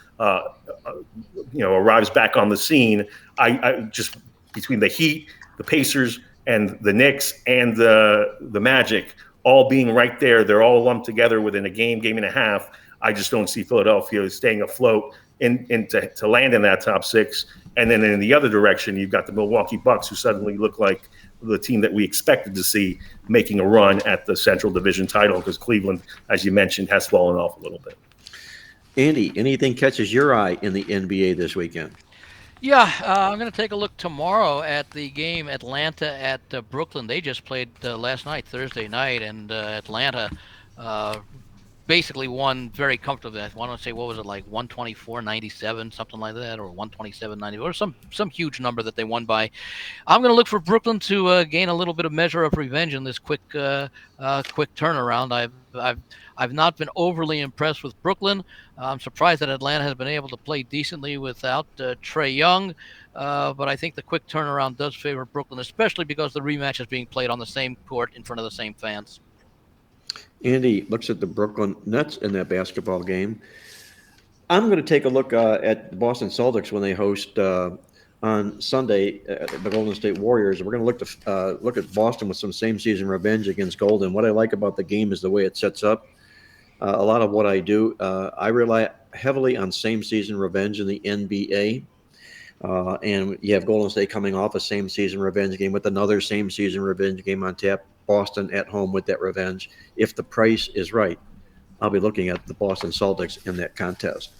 arrives back on the scene. I just, between the Heat, the Pacers, and the Knicks and the Magic all being right there, they're all lumped together within a game and a half. I just don't see Philadelphia staying afloat to land in that top 6. And then in the other direction, you've got the Milwaukee Bucks, who suddenly look like the team that we expected to see making a run at the Central Division title, because Cleveland, as you mentioned, has fallen off a little bit. Andy, anything catches your eye in the NBA this weekend? Yeah, I'm going to take a look tomorrow at the game Atlanta at Brooklyn. They just played last night, Thursday night, and Atlanta basically won very comfortably. I want to say, what was it, like 124-97, something like that, or 127-90, or some huge number that they won by. I'm going to look for Brooklyn to gain a little bit of measure of revenge in this quick turnaround. I've not been overly impressed with Brooklyn. I'm surprised that Atlanta has been able to play decently without Trae Young, but I think the quick turnaround does favor Brooklyn, especially because the rematch is being played on the same court in front of the same fans. Andy looks at the Brooklyn Nets in that basketball game. I'm going to take a look at the Boston Celtics when they host on Sunday the Golden State Warriors. We're going to look at Boston with some same-season revenge against Golden. What I like about the game is the way it sets up. A lot of what I do, I rely heavily on same-season revenge in the NBA. And you have Golden State coming off a same-season revenge game with another same-season revenge game on tap. Boston at home with that revenge. If the price is right, I'll be looking at the Boston Celtics in that contest.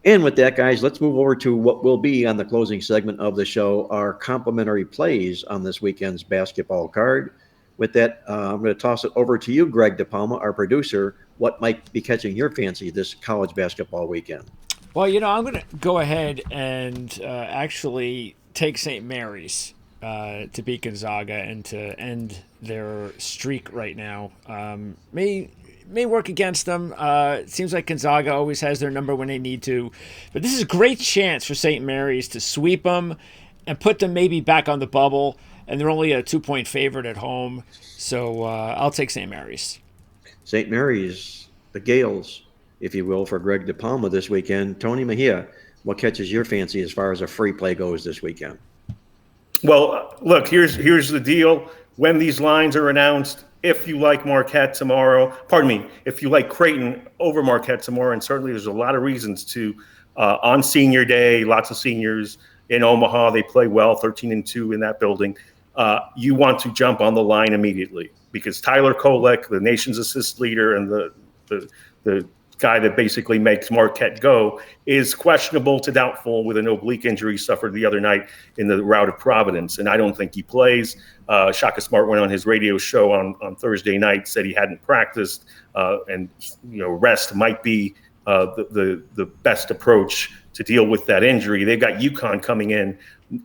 And with that, guys, let's move over to what will be on the closing segment of the show, our complimentary plays on this weekend's basketball card. With that, I'm going to toss it over to you, Greg DePalma, our producer. What might be catching your fancy this college basketball weekend? Well, I'm going to go ahead and actually take St. Mary's to beat Gonzaga and to end their streak right now. May work against them. It seems like Gonzaga always has their number when they need to. But this is a great chance for St. Mary's to sweep them and put them maybe back on the bubble. And they're only a 2-point favorite at home. So I'll take St. Mary's. St. Mary's, the Gales, if you will, for Greg DePalma this weekend. Tony Mejia, what catches your fancy as far as a free play goes this weekend? Well, look, here's the deal. When these lines are announced, if you like Marquette tomorrow, if you like Creighton over Marquette tomorrow, and certainly there's a lot of reasons to, on senior day, lots of seniors, in Omaha. They play well, 13-2 in that building. You want to jump on the line immediately because Tyler Kolek, the nation's assist leader and the guy that basically makes Marquette go, is questionable to doubtful with an oblique injury suffered the other night in the rout of Providence. And I don't think he plays. Shaka Smart went on his radio show on Thursday night, said he hadn't practiced, and rest might be the best approach to deal with that injury. They've got UConn coming in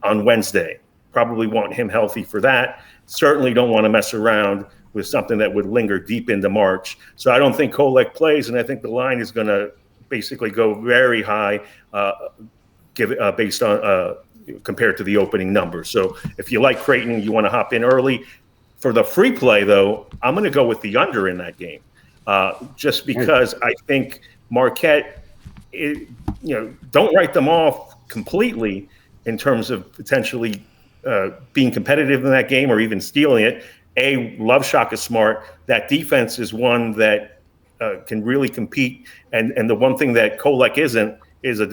on Wednesday. Probably want him healthy for that. Certainly don't want to mess around with something that would linger deep into March. So I don't think Kolek plays, and I think the line is going to basically go very high, based on compared to the opening numbers. So if you like Creighton, you want to hop in early. For the free play, though, I'm going to go with the under in that game, just because I think Marquette, don't write them off completely in terms of potentially being competitive in that game or even stealing it. Love Shaka Smart. That defense is one that can really compete. And the one thing that Kolek isn't is a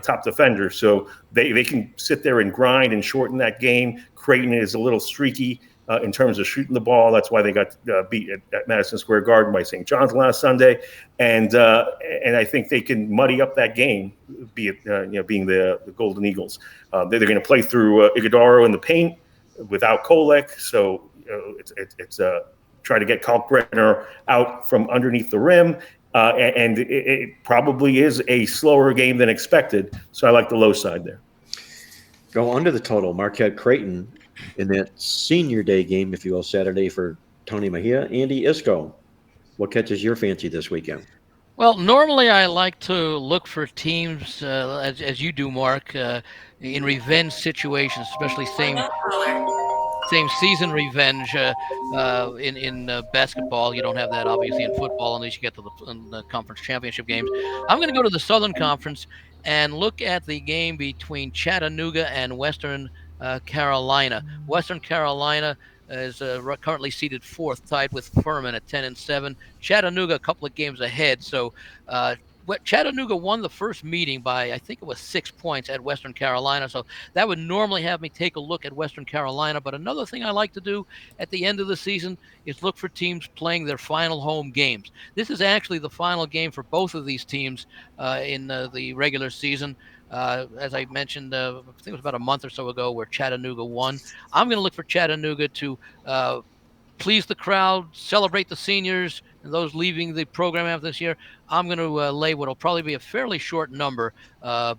top defender. So they can sit there and grind and shorten that game. Creighton is a little streaky in terms of shooting the ball. That's why they got beat at Madison Square Garden by St. John's last Sunday. And I think they can muddy up that game, being the Golden Eagles. They're going to play through Iguodaro in the paint without Kolek. So it's try to get Kalkbrenner out from underneath the rim. And it probably is a slower game than expected. So I like the low side there. Go under the total. Marquette Creighton in that senior day game, if you will, Saturday for Tony Mejia. Andy Iskoe, what catches your fancy this weekend? Well, normally I like to look for teams, as you do, Mark, in revenge situations, especially same season revenge. In basketball, you don't have that obviously in football unless you get to the conference championship games. I'm going to go to the Southern Conference and look at the game between Chattanooga and Western Carolina. Western Carolina is currently seated fourth, tied with Furman at 10-7. Chattanooga a couple of games ahead. So Chattanooga won the first meeting by, I think it was 6 points at Western Carolina. So that would normally have me take a look at Western Carolina. But another thing I like to do at the end of the season is look for teams playing their final home games. This is actually the final game for both of these teams in the regular season. As I mentioned, I think it was about a month or so ago where Chattanooga won. I'm going to look for Chattanooga to please the crowd, celebrate the seniors and those leaving the program after this year. I'm going to lay what will probably be a fairly short number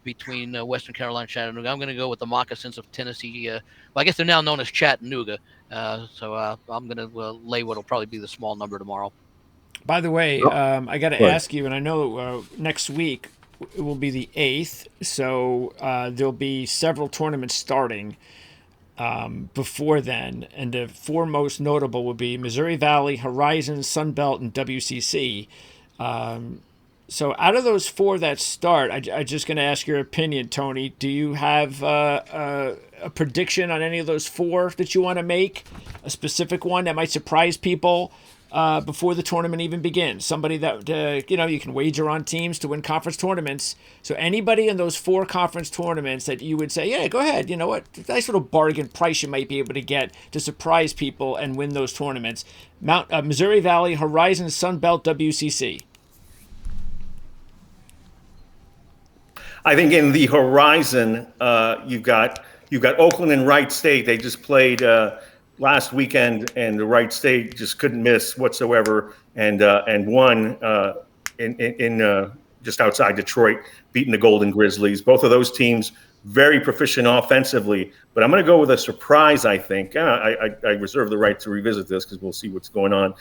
between Western Carolina and Chattanooga. I'm going to go with the Moccasins of Tennessee. Well, I guess they're now known as Chattanooga. So I'm going to lay what will probably be the small number tomorrow. By the way, I got to ask you, and I know next week it will be the 8th, so there'll be several tournaments starting before then, and the four most notable would be Missouri Valley, Horizon, Sunbelt, and WCC. So out of those four that start, I'm just going to ask your opinion, Tony. Do you have a prediction on any of those four that you want to make? A specific one that might surprise people before the tournament even begins? Somebody that, you can wager on teams to win conference tournaments. So anybody in those four conference tournaments that you would say, yeah, go ahead. You know what? Nice little bargain price you might be able to get to surprise people and win those tournaments. Missouri Valley, Horizon, Sunbelt, WCC. I think in the Horizon, you've got Oakland and Wright State. They just played last weekend, and the Wright State just couldn't miss whatsoever, and won in just outside Detroit, beating the Golden Grizzlies. Both of those teams very proficient offensively, but I'm going to go with a surprise. I think I reserve the right to revisit this because we'll see what's going on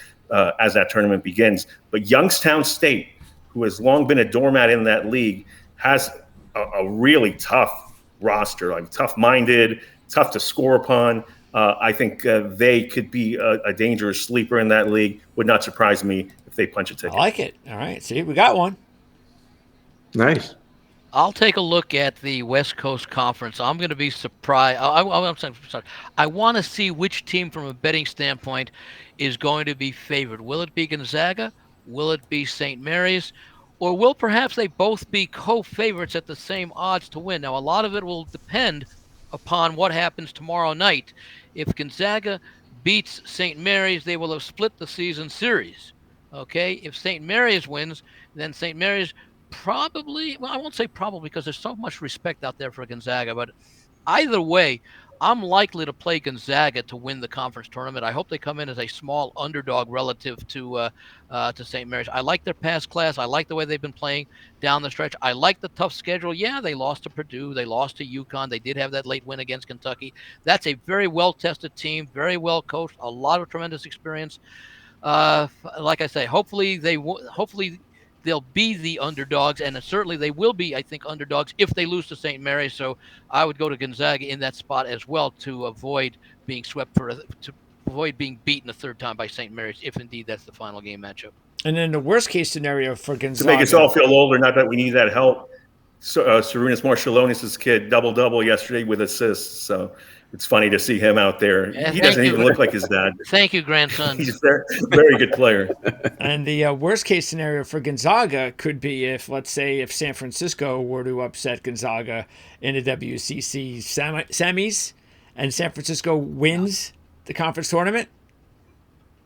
as that tournament begins. But Youngstown State, who has long been a doormat in that league, has a really tough roster, like tough-minded, tough to score upon. I think they could be a dangerous sleeper in that league. Would not surprise me if they punch a ticket. I like it. All right. See, we got one. Nice. I'll take a look at the West Coast Conference. I'm going to be surprised. I'm sorry. I want to see which team from a betting standpoint is going to be favored. Will it be Gonzaga? Will it be St. Mary's? Or will perhaps they both be co-favorites at the same odds to win? Now, a lot of it will depend upon what happens tomorrow night. If Gonzaga beats St. Mary's, they will have split the season series. Okay, if St. Mary's wins, then St. Mary's probably, well, I won't say probably because there's so much respect out there for Gonzaga, but either way, I'm likely to play Gonzaga to win the conference tournament. I hope they come in as a small underdog relative to St. Mary's. I like their past class. I like the way they've been playing down the stretch. I like the tough schedule. Yeah, they lost to Purdue. They lost to UConn. They did have that late win against Kentucky. That's a very well-tested team, very well coached, a lot of tremendous experience. Like I say, hopefully they'll be the underdogs, and certainly they will be, I think, underdogs if they lose to St. Mary's. So I would go to Gonzaga in that spot as well to avoid being to avoid being beaten a third time by St. Mary's, if indeed that's the final game matchup. And then the worst case scenario for To Gonzaga. make us all feel older, not that we need that help. So, Sarunas Marshallonis' kid double yesterday with assists. So it's funny to see him out there. Yeah, He doesn't even look like his dad. Thank you, grandson. He's a very, very good player. And the worst case scenario for Gonzaga could be if, let's say, if San Francisco were to upset Gonzaga in the WCC semis and San Francisco wins the conference tournament,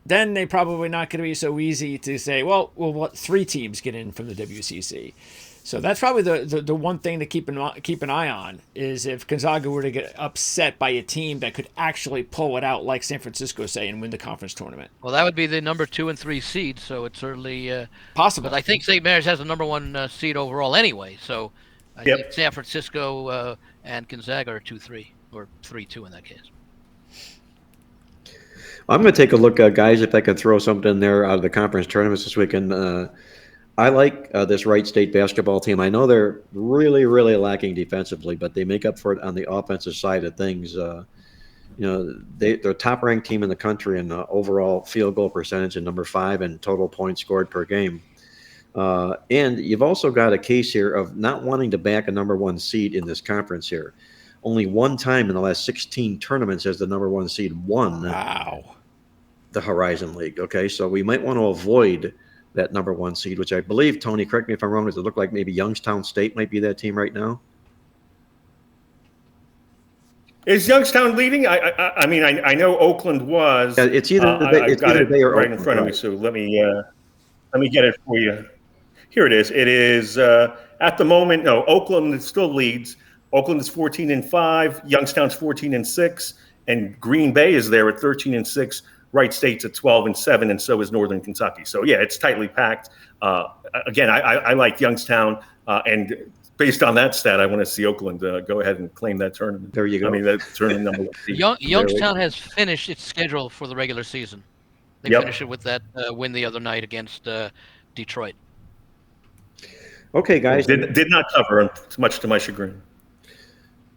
then they're probably not going to be so easy to say, well, what 3 teams get in from the WCC. So that's probably the one thing to keep an eye on is if Gonzaga were to get upset by a team that could actually pull it out like San Francisco, say, and win the conference tournament. Well, that would be the number 2 and 3 seed, so it's certainly possible. But I think St. Mary's has the number 1 seed overall anyway, so I think San Francisco and Gonzaga are 2-3 or 3-2 in that case. I'm going to take a look, guys, if I could throw something in there out of the conference tournaments this weekend. I like this Wright State basketball team. I know they're really, really lacking defensively, but they make up for it on the offensive side of things. They're top-ranked team in the country in overall field goal percentage and number 5 in total points scored per game. And you've also got a case here of not wanting to back a number 1 seed in this conference here. Only one time in the last 16 tournaments has the number 1 seed won the Horizon League. Okay, so we might want to avoid that number 1 seed, which I believe, Tony, correct me if I'm wrong, does it look like maybe Youngstown State might be that team right now? Is Youngstown leading? I mean, I know Oakland was. Yeah, it's either they or right Oakland, in front of me. So let me get it for you. Here it is. It is at the moment. No, Oakland still leads. Oakland is 14-5. Youngstown's 14-6, and Green Bay is there at 13-6. Wright State's at 12-7, and so is Northern Kentucky. So yeah, it's tightly packed. Again, I like Youngstown, and based on that stat, I want to see Oakland go ahead and claim that tournament. There you go. I mean, that tournament number 1. Youngstown has finished its schedule for the regular season. They finished it with that win the other night against Detroit. Okay, guys. Did not cover, much to my chagrin.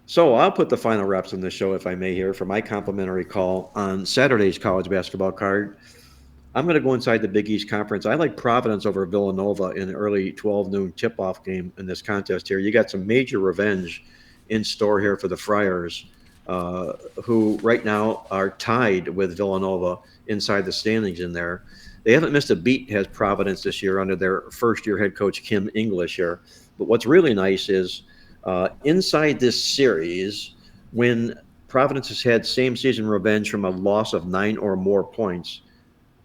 So I'll put the final reps on this show, if I may, here for my complimentary call on Saturday's college basketball card. I'm going to go inside the Big East Conference. I like Providence over Villanova in an early 12 noon tip-off game in this contest here. You got some major revenge in store here for the Friars, who right now are tied with Villanova inside the standings in there. They haven't missed a beat, has Providence, this year under their first-year head coach, Kim English here. But what's really nice is inside this series, when Providence has had same season revenge from a loss of 9 or more points,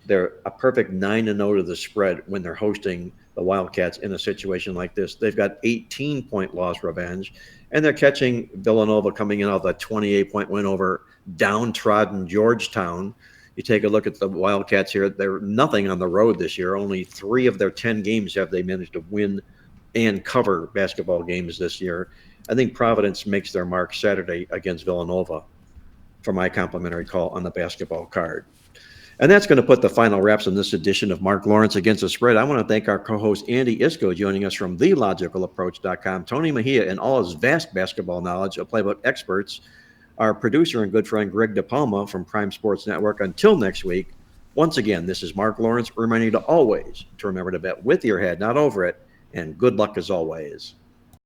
they're a perfect 9-0 to the spread when they're hosting the Wildcats in a situation like this. They've got 18-point loss revenge, and they're catching Villanova coming in off a 28-point win over downtrodden Georgetown. You take a look at the Wildcats here, they're nothing on the road this year. Only 3 of their 10 games have they managed to win and cover basketball games this year. I think Providence makes their mark Saturday against Villanova for my complimentary call on the basketball card. And that's going to put the final wraps on this edition of Marc Lawrence Against the Spread. I want to thank our co-host Andy Iskoe joining us from TheLogicalApproach.com, Tony Mejia and all his vast basketball knowledge of playbook experts, our producer and good friend Greg DePalma from Prime Sports Network. Until next week, once again, this is Marc Lawrence reminding you to always to remember to bet with your head, not over it, and good luck as always.